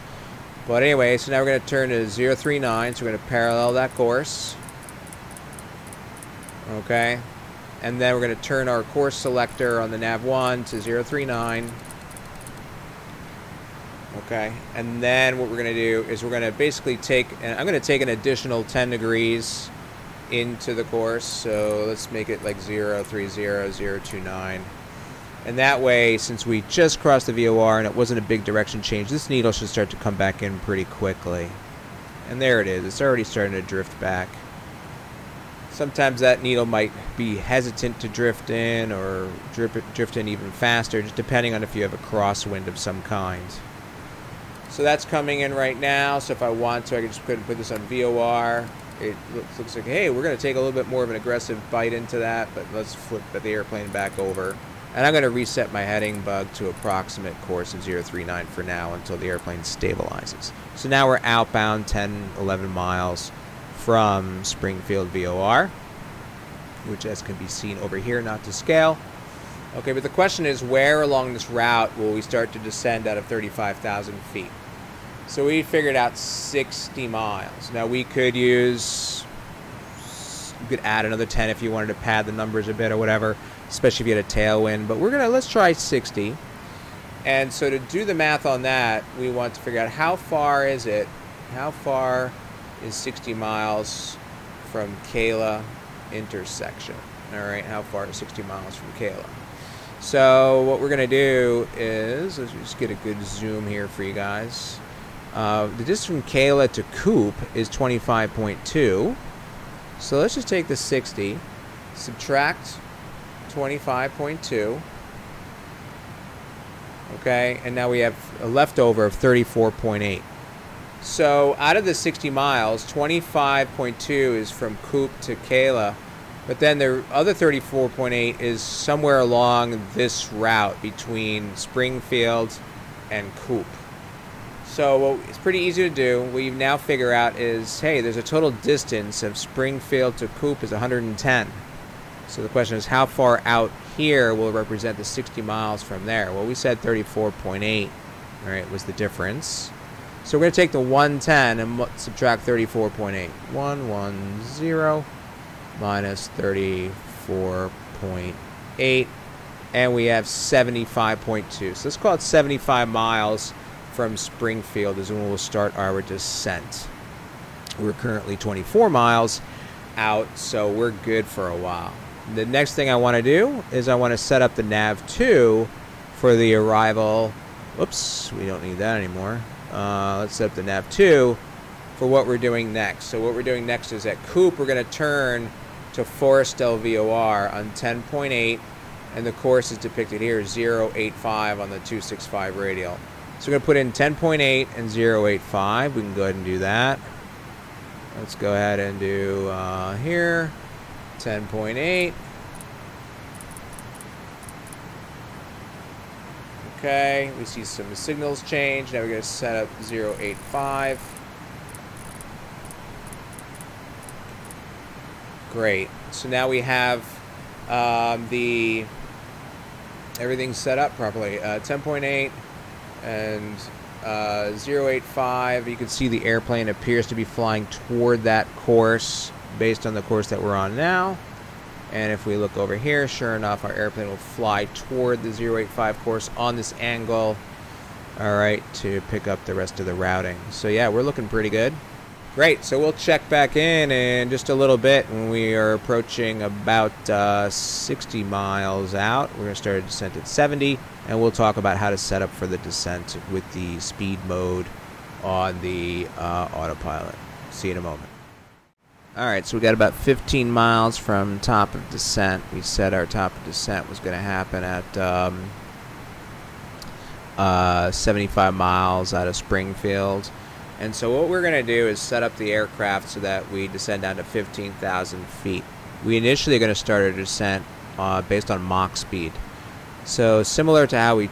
But anyway, so now we're going to turn to 039, so we're going to parallel that course. Okay, and then we're going to turn our course selector on the nav1 to 039. Okay, and then what we're going to do is we're going to basically take, and I'm going to take an additional 10 degrees into the course. So let's make it like 030, 029. And that way, since we just crossed the VOR and it wasn't a big direction change, this needle should start to come back in pretty quickly. And there it is. It's already starting to drift back. Sometimes that needle might be hesitant to drift in or drift in even faster, just depending on if you have a crosswind of some kind. So that's coming in right now. So if I want to, I can just put this on VOR. It looks like, hey, we're going to take a little bit more of an aggressive bite into that, but let's flip the airplane back over. And I'm going to reset my heading bug to approximate course of 039 for now until the airplane stabilizes. So now we're outbound 10, 11 miles from Springfield VOR, which as can be seen over here, not to scale. Okay, but the question is, where along this route will we start to descend out of 35,000 feet? So we figured out 60 miles. Now we could use, you could add another 10 if you wanted to pad the numbers a bit or whatever, especially if you had a tailwind, but let's try 60. And so to do the math on that, we want to figure out how far is 60 miles from Kayla intersection. All right, how far is 60 miles from Kayla? So what we're going to do is, let's just get a good zoom here for you guys. The distance from Kayla to Coop is 25.2. So let's just take the 60, subtract 25.2. Okay, and now we have a leftover of 34.8. So out of the 60 miles, 25.2 is from Coop to Kayla, but then the other 34.8 is somewhere along this route between Springfield and Coop. So it's pretty easy to do. What you now figure out is, hey, there's a total distance of Springfield to Coop is 110. So the question is, how far out here will represent the 60 miles from there? Well, we said 34.8, right, was the difference. So we're going to take the 110 and subtract 34.8. 110 minus 34.8, and we have 75.2. So let's call it 75 miles from Springfield is when we'll start our descent. We're currently 24 miles out, so we're good for a while. The next thing I want to do is I want to set up the nav2 for the arrival. Oops, we don't need that anymore. Let's set up the nav2 for what we're doing next. So what we're doing next is at Coop, we're going to turn to Forrestal VOR on 10.8, and the course is depicted here, 085 on the 265 radial. So we're going to put in 10.8 and 085. We can go ahead and do that. Let's go ahead and do here 10.8. Okay, we see some signals change. Now we're going to set up 085. Great. So now we have everything set up properly. 10.8 and 085. You can see the airplane appears to be flying toward that course based on the course that we're on now. And if we look over here, sure enough, our airplane will fly toward the 085 course on this angle, all right, to pick up the rest of the routing. So yeah, we're looking pretty good. Great, so we'll check back in just a little bit when we are approaching about 60 miles out. We're going to start a descent at 70, and we'll talk about how to set up for the descent with the speed mode on the autopilot. See you in a moment. Alright, so we got about 15 miles from top of descent. We said our top of descent was going to happen at 75 miles out of Springfield. And so what we're going to do is set up the aircraft so that we descend down to 15,000 feet. We initially are going to start our descent based on Mach speed. So similar to how we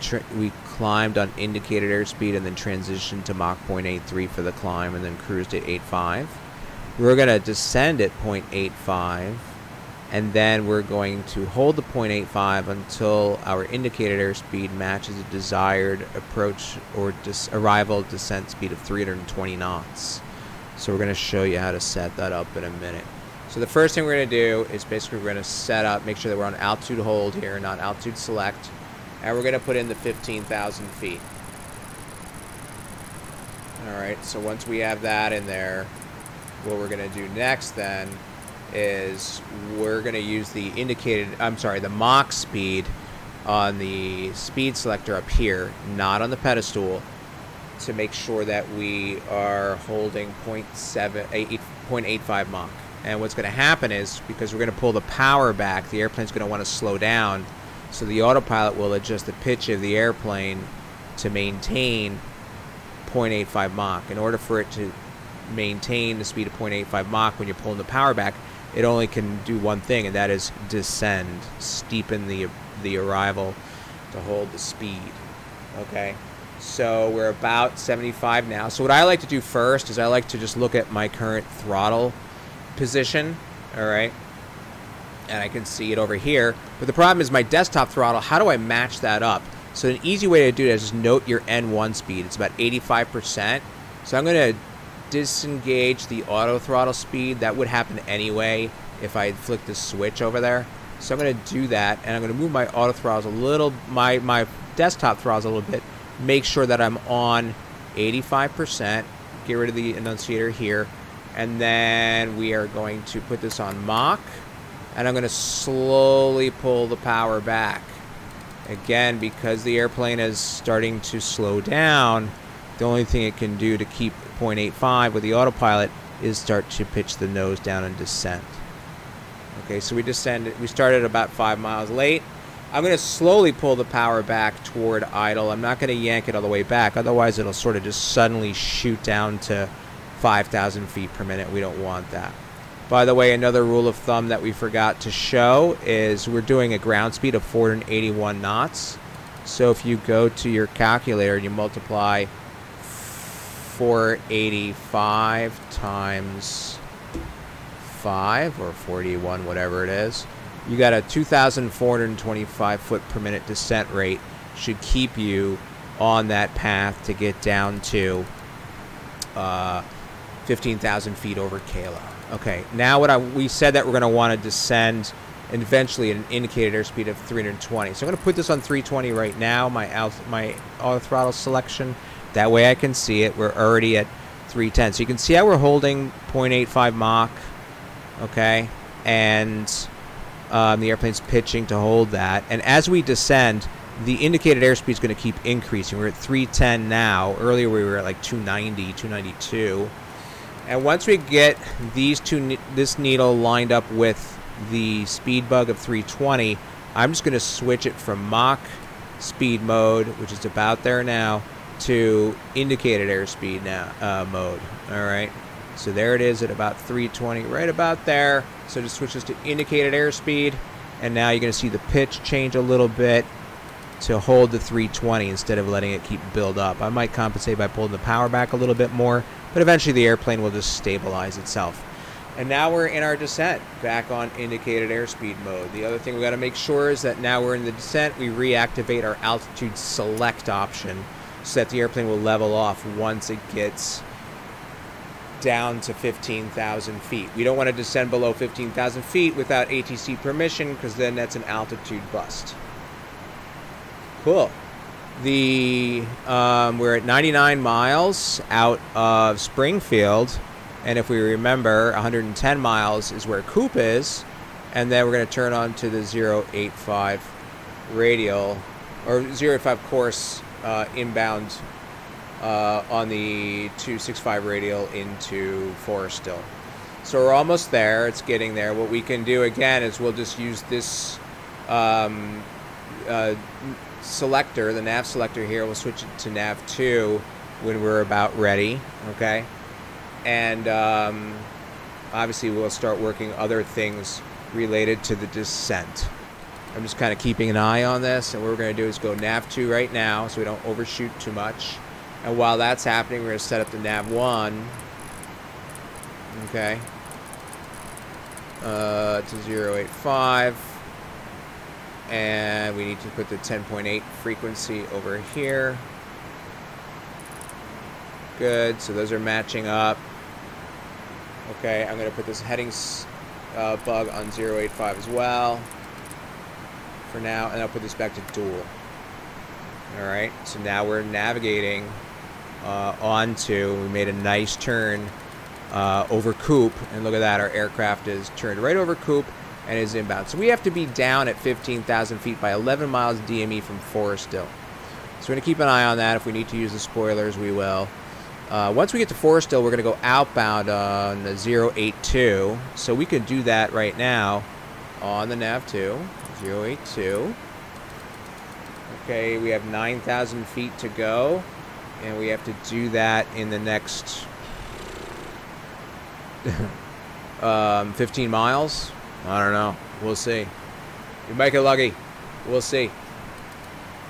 climbed on indicated airspeed and then transitioned to Mach 0.83 for the climb and then cruised at 8.5. We're going to descend at 0.85, and then we're going to hold the 0.85 until our indicated airspeed matches a desired approach or arrival descent speed of 320 knots. So we're going to show you how to set that up in a minute. So the first thing we're going to do is basically we're going to set up, make sure that we're on altitude hold here, not altitude select, and we're going to put in the 15,000 feet. All right, so once we have that in there, what we're going to do next then is we're going to use the Mach speed on the speed selector up here, not on the pedestal, to make sure that we are holding 0.85 Mach. And what's going to happen is, because we're going to pull the power back, the airplane's going to want to slow down, so the autopilot will adjust the pitch of the airplane to maintain 0.85 Mach. In order for it to maintain the speed of 0.85 Mach when you're pulling the power back, it only can do one thing, and that is descend, steepen the arrival to hold the speed. Okay, so we're about 75 now. So what I like to do first is I like to just look at my current throttle position. All right, and I can see it over here, but the problem is my desktop throttle. How do I match that up? So an easy way to do that is just note your N1 speed. It's about 85%. So I'm going to disengage the auto throttle speed. That would happen anyway if I flick the switch over there. So I'm going to do that, and I'm going to move my auto throttles a little, my desktop throttles a little bit. Make sure that I'm on 85%. Get rid of the annunciator here, and then we are going to put this on Mach, and I'm going to slowly pull the power back. Again, because the airplane is starting to slow down, the only thing it can do to keep 0.85 with the autopilot is start to pitch the nose down and descend. Okay, so we descended. We started about 5 miles late. I'm going to slowly pull the power back toward idle. I'm not going to yank it all the way back, otherwise it'll sort of just suddenly shoot down to 5,000 feet per minute. We don't want that. By the way, another rule of thumb that we forgot to show is we're doing a ground speed of 481 knots. So if you go to your calculator and you multiply 485 times 5, or 41, whatever it is, you got a 2,425 foot per minute descent rate. Should keep you on that path to get down to 15,000 feet over Kayla. Okay, now we said that we're going to want to descend and eventually at an indicated airspeed of 320. So I'm going to put this on 320 right now, my auto throttle selection. That way I can see it. We're already at 310. So you can see how we're holding 0.85 Mach, okay? And the airplane's pitching to hold that. And as we descend, the indicated airspeed is going to keep increasing. We're at 310 now. Earlier we were at like 290, 292. And once we get this needle lined up with the speed bug of 320, I'm just going to switch it from Mach speed mode, which is about there now, to indicated airspeed now mode. All right, so there it is at about 320, right about there. So just switches to indicated airspeed, and now you're going to see the pitch change a little bit to hold the 320 instead of letting it keep build up. I might compensate by pulling the power back a little bit more, but eventually the airplane will just stabilize itself. And now we're in our descent, back on indicated airspeed mode. The other thing we got to make sure is that now we're in the descent, we reactivate our altitude select option so that the airplane will level off once it gets down to 15,000 feet. We don't want to descend below 15,000 feet without ATC permission, because then that's an altitude bust. Cool. We're at 99 miles out of Springfield, and if we remember, 110 miles is where Coop is, and then we're going to turn on to the 085 radial, or 085 course inbound on the 265 radial into Forrestal. So we're almost there. It's getting there. What we can do again is we'll just use this selector, the nav selector here. We'll switch it to nav 2 when we're about ready, okay? And obviously we'll start working other things related to the descent. I'm just kind of keeping an eye on this, and what we're going to do is go nav 2 right now so we don't overshoot too much. And while that's happening, we're going to set up the nav 1, okay, to 085. And we need to put the 10.8 frequency over here. Good, so those are matching up. Okay, I'm going to put this heading bug on 085 as well for now, and I'll put this back to dual. Alright, so now we're navigating onto, we made a nice turn over Coop, and look at that, our aircraft is turned right over Coop, and is inbound. So we have to be down at 15,000 feet by 11 miles DME from Forest Hill. So we're going to keep an eye on that. If we need to use the spoilers, we will. Once we get to Forest Hill, we're going to go outbound on the 082. So we could do that right now on the nav2. 082. Okay, we have 9,000 feet to go. And we have to do that in the next 15 miles. I don't know. We'll see. You might get lucky. We'll see.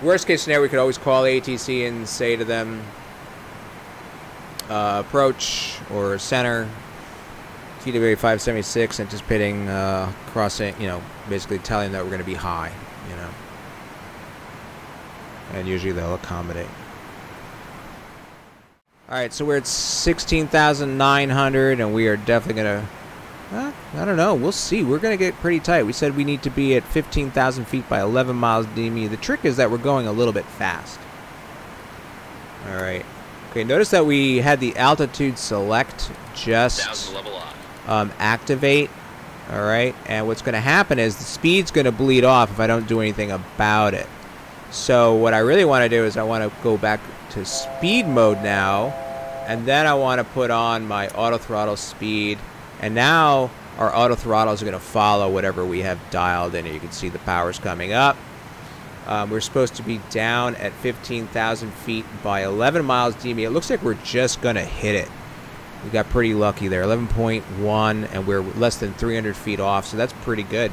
Worst case scenario, we could always call ATC and say to them, approach or center, TWA 576, anticipating crossing, you know, basically telling them that we're going to be high, you know. And usually they'll accommodate. Alright, so we're at 16,900, and we are definitely going to, I don't know, we'll see. We're going to get pretty tight. We said we need to be at 15,000 feet by 11 miles DME. The trick is that we're going a little bit fast. Alright. Okay, notice that we had the altitude select just activate. Alright, and what's going to happen is the speed's going to bleed off if I don't do anything about it. So what I really want to do is I want to go back to speed mode now, and then I want to put on my auto throttle speed, and now our auto throttles are going to follow whatever we have dialed in. You can see the power's coming up. We're supposed to be down at 15,000 feet by 11 miles DME. It looks like we're just going to hit it. We got pretty lucky there, 11.1, and we're less than 300 feet off, so that's pretty good.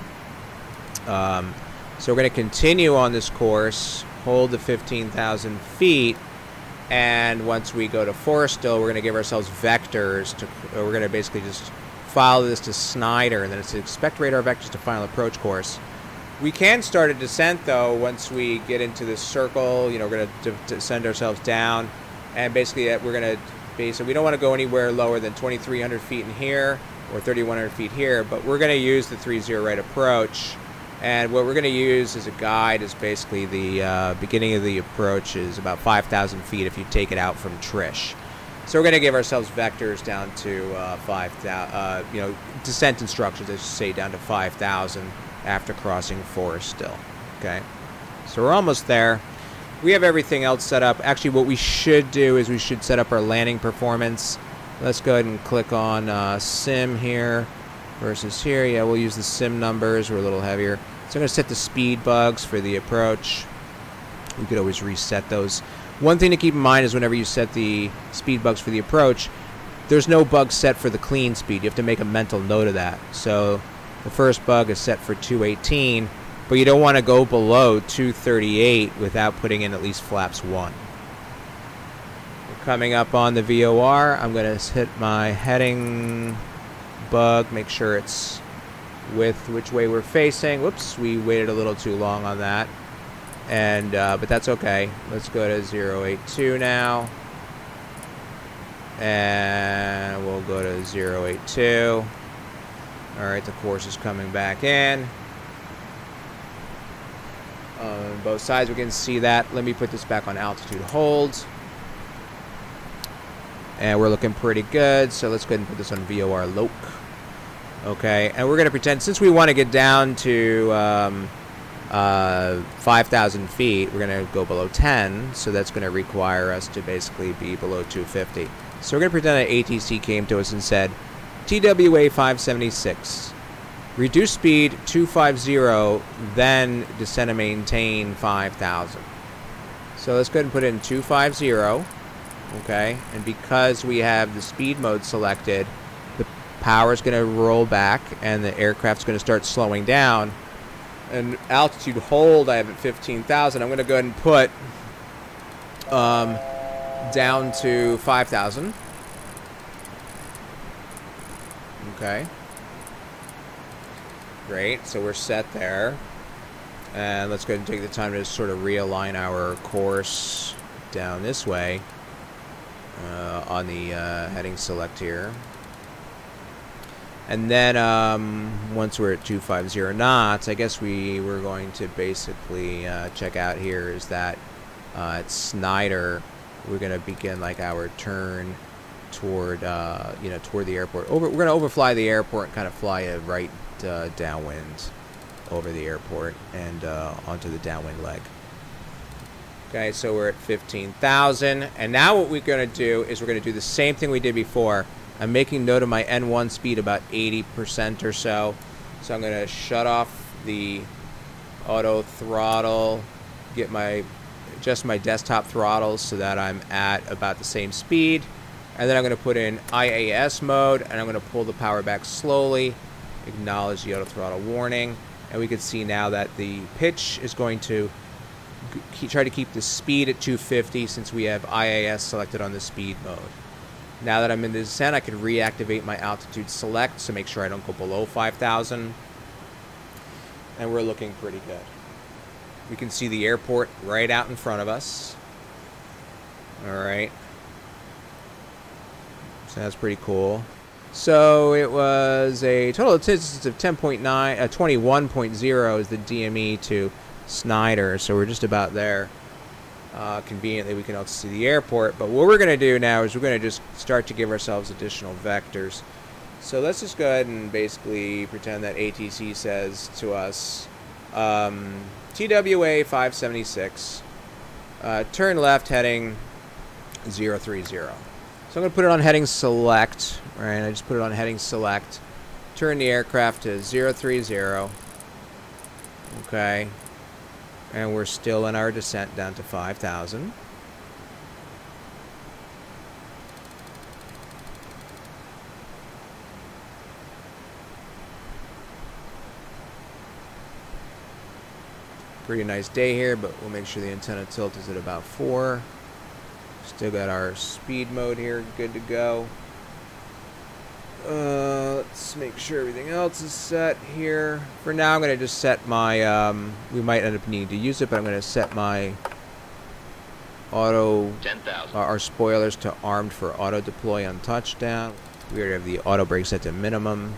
So we're going to continue on this course, hold the 15,000 feet, and once we go to Forest Hill, we're going to give ourselves vectors. We're going to basically just follow this to Snyder, and then it's expect radar vectors to final approach course. We can start a descent, though, once we get into this circle. You know, we're going to descend ourselves down, and basically we're going to so we don't want to go anywhere lower than 2,300 feet in here or 3,100 feet here, but we're going to use the 30 right approach. And what we're going to use as a guide is basically the beginning of the approach is about 5,000 feet if you take it out from Trish. So we're going to give ourselves vectors down to 5,000, you know, descent instructions, I should say, down to 5,000 after crossing Forest Hill. Okay, so we're almost there. We have everything else set up. Actually, what we should do is we should set up our landing performance. Let's go ahead and click on sim here versus here. Yeah, we'll use the sim numbers. We're a little heavier. So I'm going to set the speed bugs for the approach. We could always reset those. One thing to keep in mind is whenever you set the speed bugs for the approach, there's no bug set for the clean speed. You have to make a mental note of that. So the first bug is set for 218, but you don't want to go below 238 without putting in at least flaps 1. We're coming up on the VOR. I'm going to hit my heading bug, make sure it's with which way we're facing. Whoops, we waited a little too long on that. And but that's okay. Let's go to 082 now. And we'll go to 082. Alright, the course is coming back in. On both sides we can see that. Let me put this back on altitude hold. And we're looking pretty good, so let's go ahead and put this on VOR loc. Okay, and we're going to pretend, since we want to get down to 5,000 feet, we're going to go below 10, so that's going to require us to basically be below 250. So we're going to pretend that ATC came to us and said, TWA 576, reduce speed 250, then descend and maintain 5,000. So let's go ahead and put in 250, okay, and because we have the speed mode selected, the power is going to roll back and the aircraft's going to start slowing down. And altitude hold I have at 15,000. I'm going to go ahead and put down to 5,000. Okay. Great. So we're set there. And let's go ahead and take the time to sort of realign our course down this way on the heading select here. And then once we're at 250 knots, I guess we were going to basically check out here is that at Snyder, we're going to begin like our turn toward, toward the airport. We're going to overfly the airport and kind of fly right downwind over the airport and onto the downwind leg. Okay, so we're at 15,000, and now what we're going to do is we're going to do the same thing we did before. I'm making note of my N1 speed about 80% or so. So I'm going to shut off the auto throttle, adjust my desktop throttles so that I'm at about the same speed. And then I'm going to put in IAS mode, and I'm going to pull the power back slowly, acknowledge the auto throttle warning, and we can see now that the pitch is going to try to keep the speed at 250 since we have IAS selected on the speed mode. Now that I'm in the descent, I can reactivate my altitude select to make sure I don't go below 5,000. And we're looking pretty good. We can see the airport right out in front of us. Alright. So that's pretty cool. So it was a total distance of 21.0 is the DME to Snyder, so we're just about there. Conveniently, we can also see the airport, but what we're going to do now is we're going to just start to give ourselves additional vectors. So let's just go ahead and basically pretend that ATC says to us, TWA 576, turn left heading 030. So I'm going to put it on heading select, right? I just put it on heading select, turn the aircraft to 030, okay. And we're still in our descent down to 5,000. Pretty nice day here, but we'll make sure the antenna tilt is at about 4. Still got our speed mode here, good to go. Let's make sure everything else is set here. For now, I'm going to just set my, we might end up needing to use it, but I'm going to set my auto, 10,000. Our spoilers to armed for auto deploy on touchdown. We already have the auto brake set to minimum.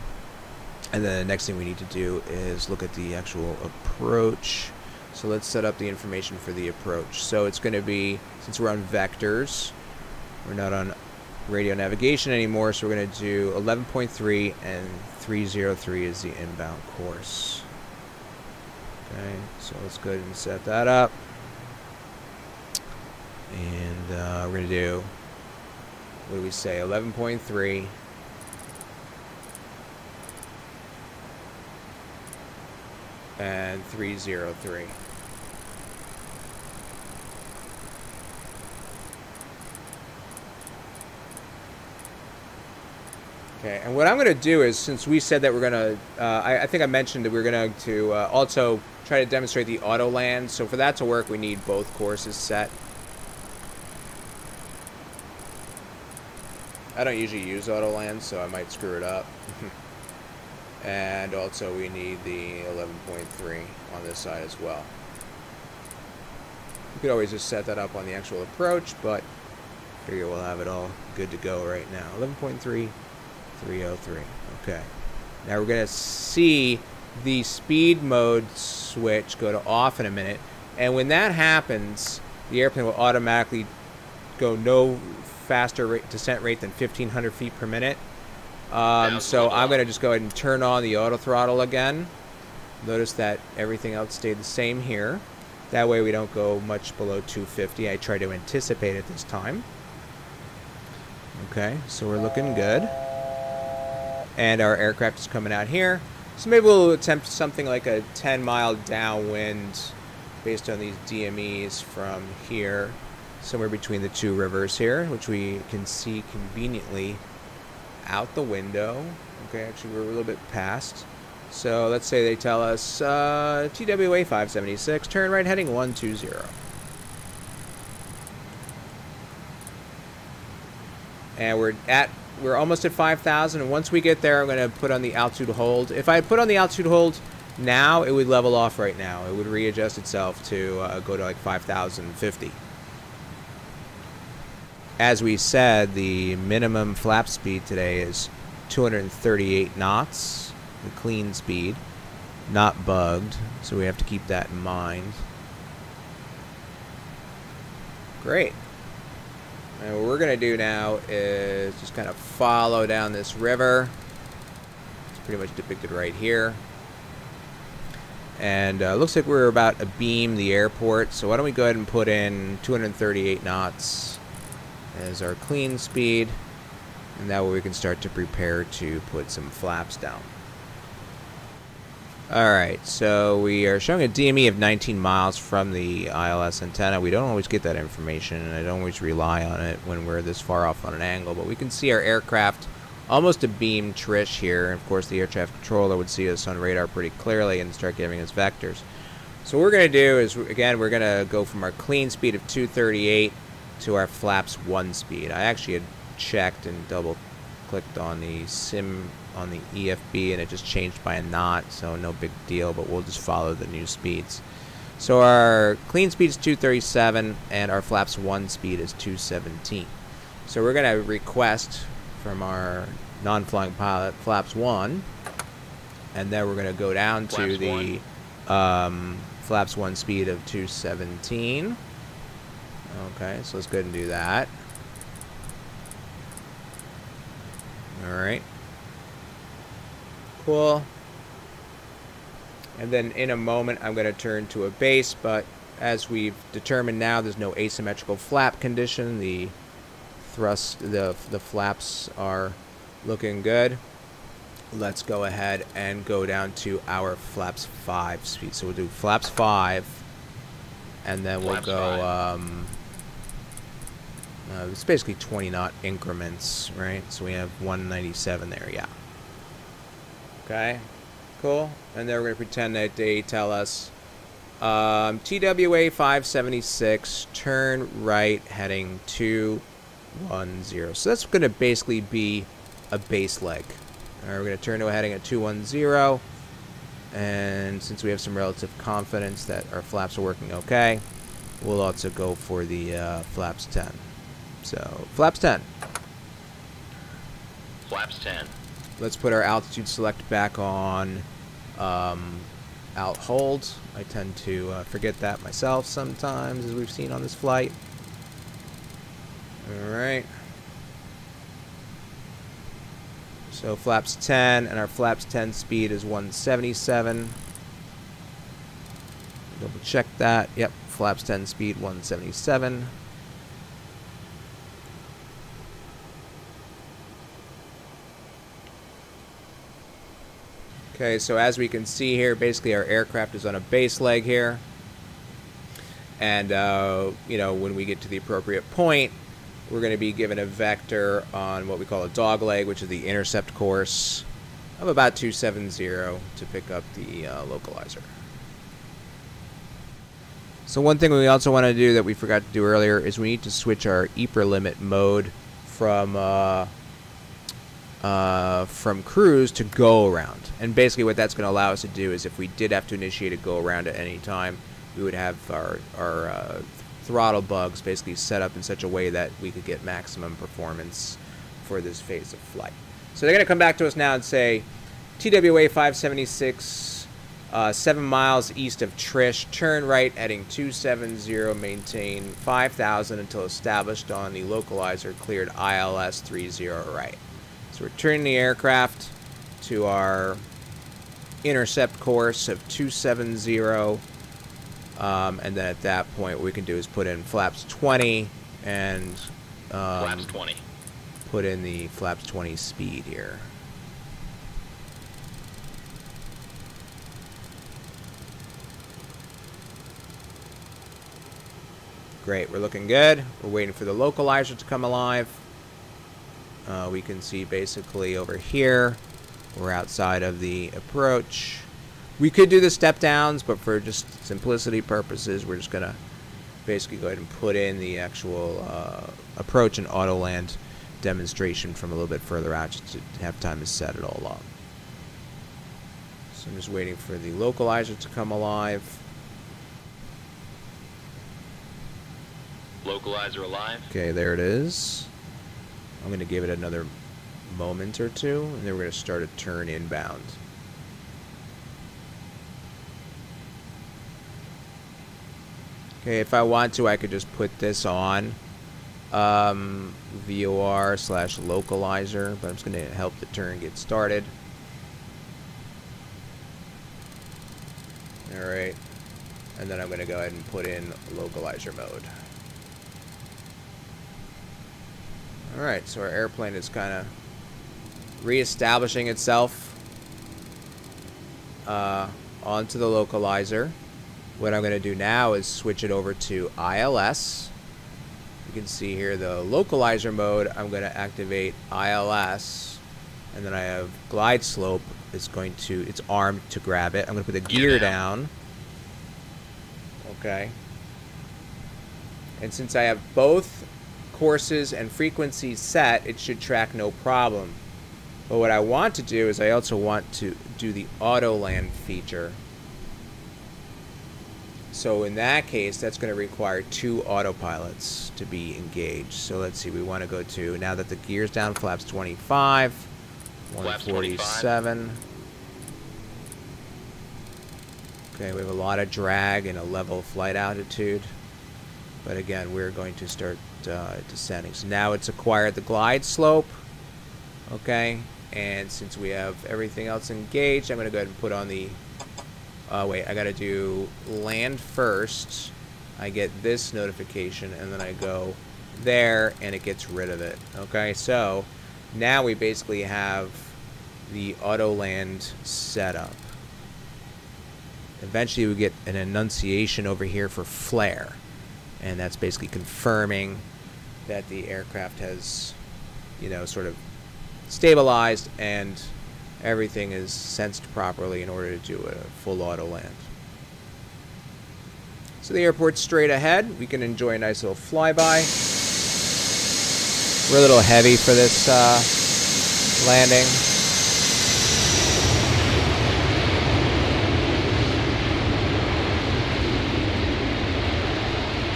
And then the next thing we need to do is look at the actual approach. So let's set up the information for the approach. So it's going to be, since we're on vectors, we're not on radio navigation anymore, so we're going to do 11.3 and 303 is the inbound course. Okay, so let's go ahead and set that up. And we're going to do, what do we say, 11.3. And 303. Okay, and what I'm going to do is, since we said that we're going to, I think I mentioned that we're going to also try to demonstrate the Autoland. So for that to work, we need both courses set. I don't usually use Autoland, so I might screw it up. And also we need the 11.3 on this side as well. You could always just set that up on the actual approach, but here we'll have it all good to go right now. 11.3, 303. Okay. Now we're going to see the speed mode switch go to off in a minute. And when that happens, the airplane will automatically go no faster descent rate than 1,500 feet per minute. So I'm going to just go ahead and turn on the auto throttle again. Notice that everything else stayed the same here. That way we don't go much below 250. I try to anticipate it this time. Okay, so we're looking good. And our aircraft is coming out here. So maybe we'll attempt something like a 10-mile downwind based on these DMEs from here. Somewhere between the two rivers here, which we can see conveniently out the window. Okay, actually we're a little bit past. So let's say they tell us TWA 576, turn right heading 120. And we're almost at 5,000, and once we get there, I'm going to put on the altitude hold. If I put on the altitude hold now, it would level off right now. It would readjust itself to go to like 5,050. As we said, the minimum flap speed today is 238 knots, the clean speed, not bugged, so we have to keep that in mind. Great. And what we're going to do now is just kind of follow down this river. pretty much depicted right here. And looks like we're about abeam the airport, so why don't we go ahead and put in 238 knots as our clean speed, and that way we can start to prepare to put some flaps down. Alright, so we are showing a DME of 19 miles from the ILS antenna. We don't always get that information, and I don't always rely on it when we're this far off on an angle, but we can see our aircraft almost abeam Trish here. And of course, the air traffic controller would see us on radar pretty clearly and start giving us vectors. So what we're going to do is, again, we're going to go from our clean speed of 238 to our flaps 1 speed. I actually had checked and double-clicked on the sim on the EFB, and it just changed by a knot, so no big deal, but we'll just follow the new speeds. So our clean speed is 237, and our flaps 1 speed is 217. So we're going to request from our non-flying pilot flaps 1, and then we're going to go down to the flaps 1 speed of 217. Okay, so let's go ahead and do that. Alright. Cool. And then in a moment I'm going to turn to a base, but as we've determined now, there's no asymmetrical flap condition. The thrust, the flaps are looking good. Let's go ahead and go down to our flaps 5 speed. So we'll do flaps 5, and then we'll go it's basically 20 knot increments, right? So we have 197 there, yeah. Okay, cool. And then we're going to pretend that they tell us TWA 576, turn right, heading 210. So that's going to basically be a base leg. All right, we're going to turn to a heading at 210. And since we have some relative confidence that our flaps are working okay, we'll also go for the flaps 10. So, flaps 10. Flaps 10. Let's put our altitude select back on out hold. I tend to forget that myself sometimes, as we've seen on this flight. Alright. So flaps 10, and our flaps 10 speed is 177. Double check that. Yep, flaps 10 speed 177. Okay, so as we can see here, basically our aircraft is on a base leg here. And, you know, when we get to the appropriate point, we're going to be given a vector on what we call a dog leg, which is the intercept course of about 270 to pick up the localizer. So one thing we also want to do that we forgot to do earlier is we need to switch our EPR limit mode from cruise to go around. And basically what that's going to allow us to do is if we did have to initiate a go around at any time, we would have our throttle bugs basically set up in such a way that we could get maximum performance for this phase of flight. So they're going to come back to us now and say, TWA 576, 7 miles east of Trish, turn right, heading 270, maintain 5,000 until established on the localizer, cleared ILS 30 right. So we're turning the aircraft to our intercept course of 270. And then at that point, what we can do is put in flaps 20 and flaps 20. Put in the flaps 20 speed here. Great, we're looking good. We're waiting for the localizer to come alive. We can see basically over here, we're outside of the approach. We could do the step downs, but for just simplicity purposes, we're just going to basically go ahead and put in the actual approach and Autoland demonstration from a little bit further out just to have time to set it all up. So I'm just waiting for the localizer to come alive. Localizer alive. Okay, there it is. I'm going to give it another moment or two, and then we're going to start a turn inbound. Okay, if I want to, I could just put this on VOR/localizer, but I'm just going to help the turn get started. Alright. And then I'm going to go ahead and put in localizer mode. Alright, so our airplane is kind of reestablishing itself onto the localizer. What I'm going to do now is switch it over to ILS. You can see here the localizer mode. I'm going to activate ILS, and then I have glide slope is going to, it's armed to grab it. I'm going to put the gear down. Okay. And since I have both courses and frequencies set, it should track no problem. But what I want to do is I also want to do the Autoland feature. So in that case, that's going to require 2 autopilots to be engaged. So let's see, we want to go to, now that the gear's down, flaps 25, 147. Okay, we have a lot of drag and a level flight altitude. But again, we're going to start descending. So now it's acquired the glide slope. Okay, and since we have everything else engaged, I'm going to go ahead and put on the... wait, I got to do land first. I get this notification, and then I go there, and it gets rid of it. Okay, so now we basically have the Autoland setup. Eventually, we get an annunciation over here for flare, and that's basically confirming that the aircraft has, you know, sort of stabilized and everything is sensed properly in order to do a full auto land. So the airport's straight ahead. We can enjoy a nice little flyby. We're a little heavy for this landing.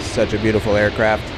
Such a beautiful aircraft.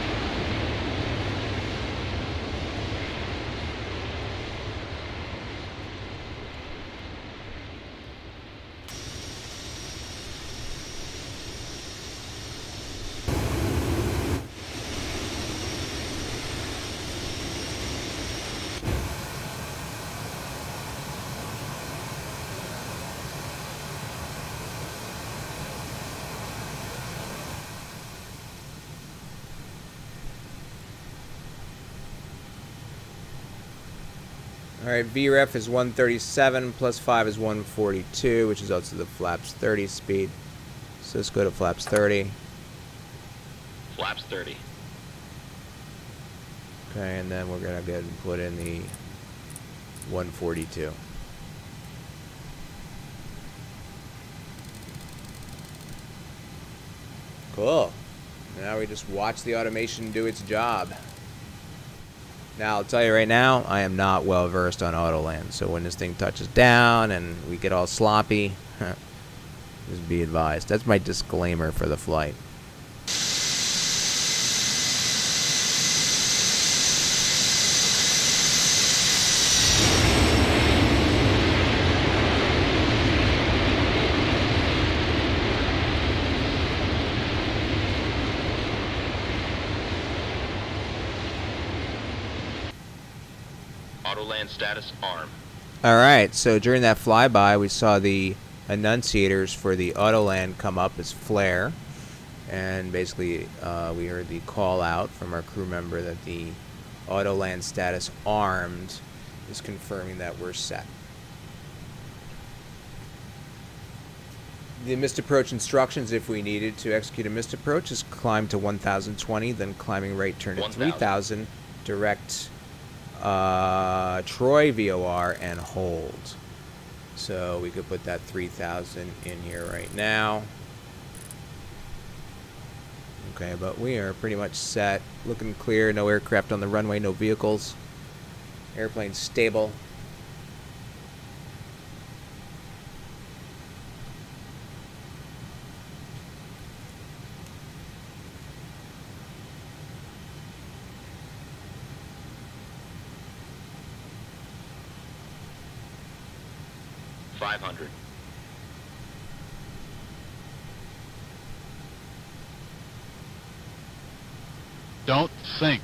Alright, VREF is 137, plus 5 is 142, which is also the flaps 30 speed. So let's go to flaps 30. Flaps 30. Okay, and then we're going to go ahead and put in the 142. Cool. Now we just watch the automation do its job. Now, I'll tell you right now, I am not well versed on Autoland, so when this thing touches down and we get all sloppy, just be advised. That's my disclaimer for the flight. Autoland status arm. Alright, so during that flyby, we saw the Annunciators for the Autoland come up as flare. And basically, we heard the call out from our crew member that the Autoland status armed is confirming that we're set. The missed approach instructions, if we needed to execute a missed approach, is climb to 1020, then climbing right turn to 3000, direct Troy VOR and hold. So we could put that 3000 in here right now. Okay, but we are pretty much set. Looking clear, no aircraft on the runway, no vehicles. Airplane stable. Don't sink.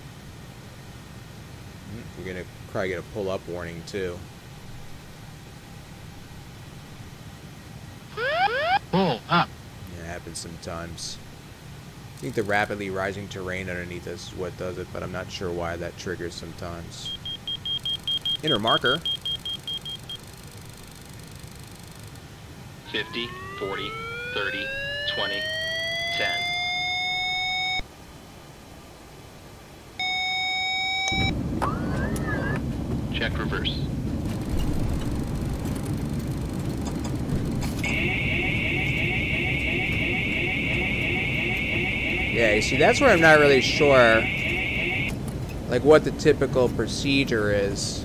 You're gonna probably get a pull-up warning too. Pull up. Yeah, it happens sometimes. I think the rapidly rising terrain underneath us is what does it, but I'm not sure why that triggers sometimes. Inner marker. 50, 40, 30, 20, 10. Check reverse. Yeah, you see, that's where I'm not really sure, like, what the typical procedure is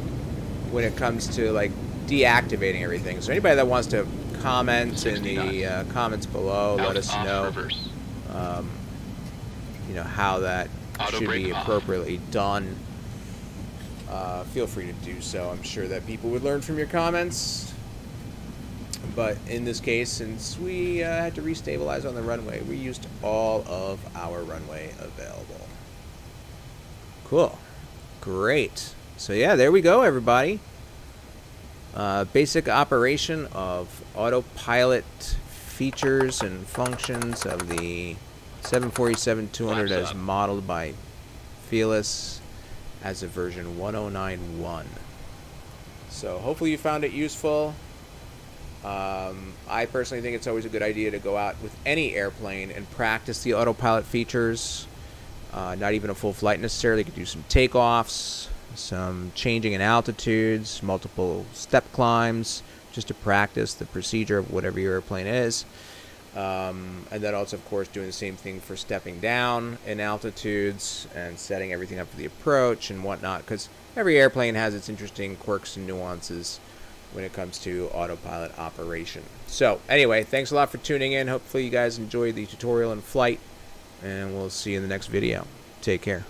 when it comes to, like, deactivating everything. So anybody that wants to comment in the comments below, let us know, you know, how that should be appropriately done. Feel free to do so. I'm sure that people would learn from your comments. But in this case, since we had to restabilize on the runway, we used all of our runway available. Cool. Great. So yeah, there we go, everybody. Basic operation of autopilot features and functions of the 747-200 as modeled by Felis as of version 1091. So hopefully you found it useful. I personally think it's always a good idea to go out with any airplane and practice the autopilot features. Not even a full flight necessarily. You could do some takeoffs, some changing in altitudes, multiple step climbs, just to practice the procedure of whatever your airplane is. And then also, of course, doing the same thing for stepping down in altitudes and setting everything up for the approach and whatnot, because every airplane has its interesting quirks and nuances when it comes to autopilot operation. So anyway, thanks a lot for tuning in. Hopefully you guys enjoyed the tutorial in flight, and we'll see you in the next video. Take care.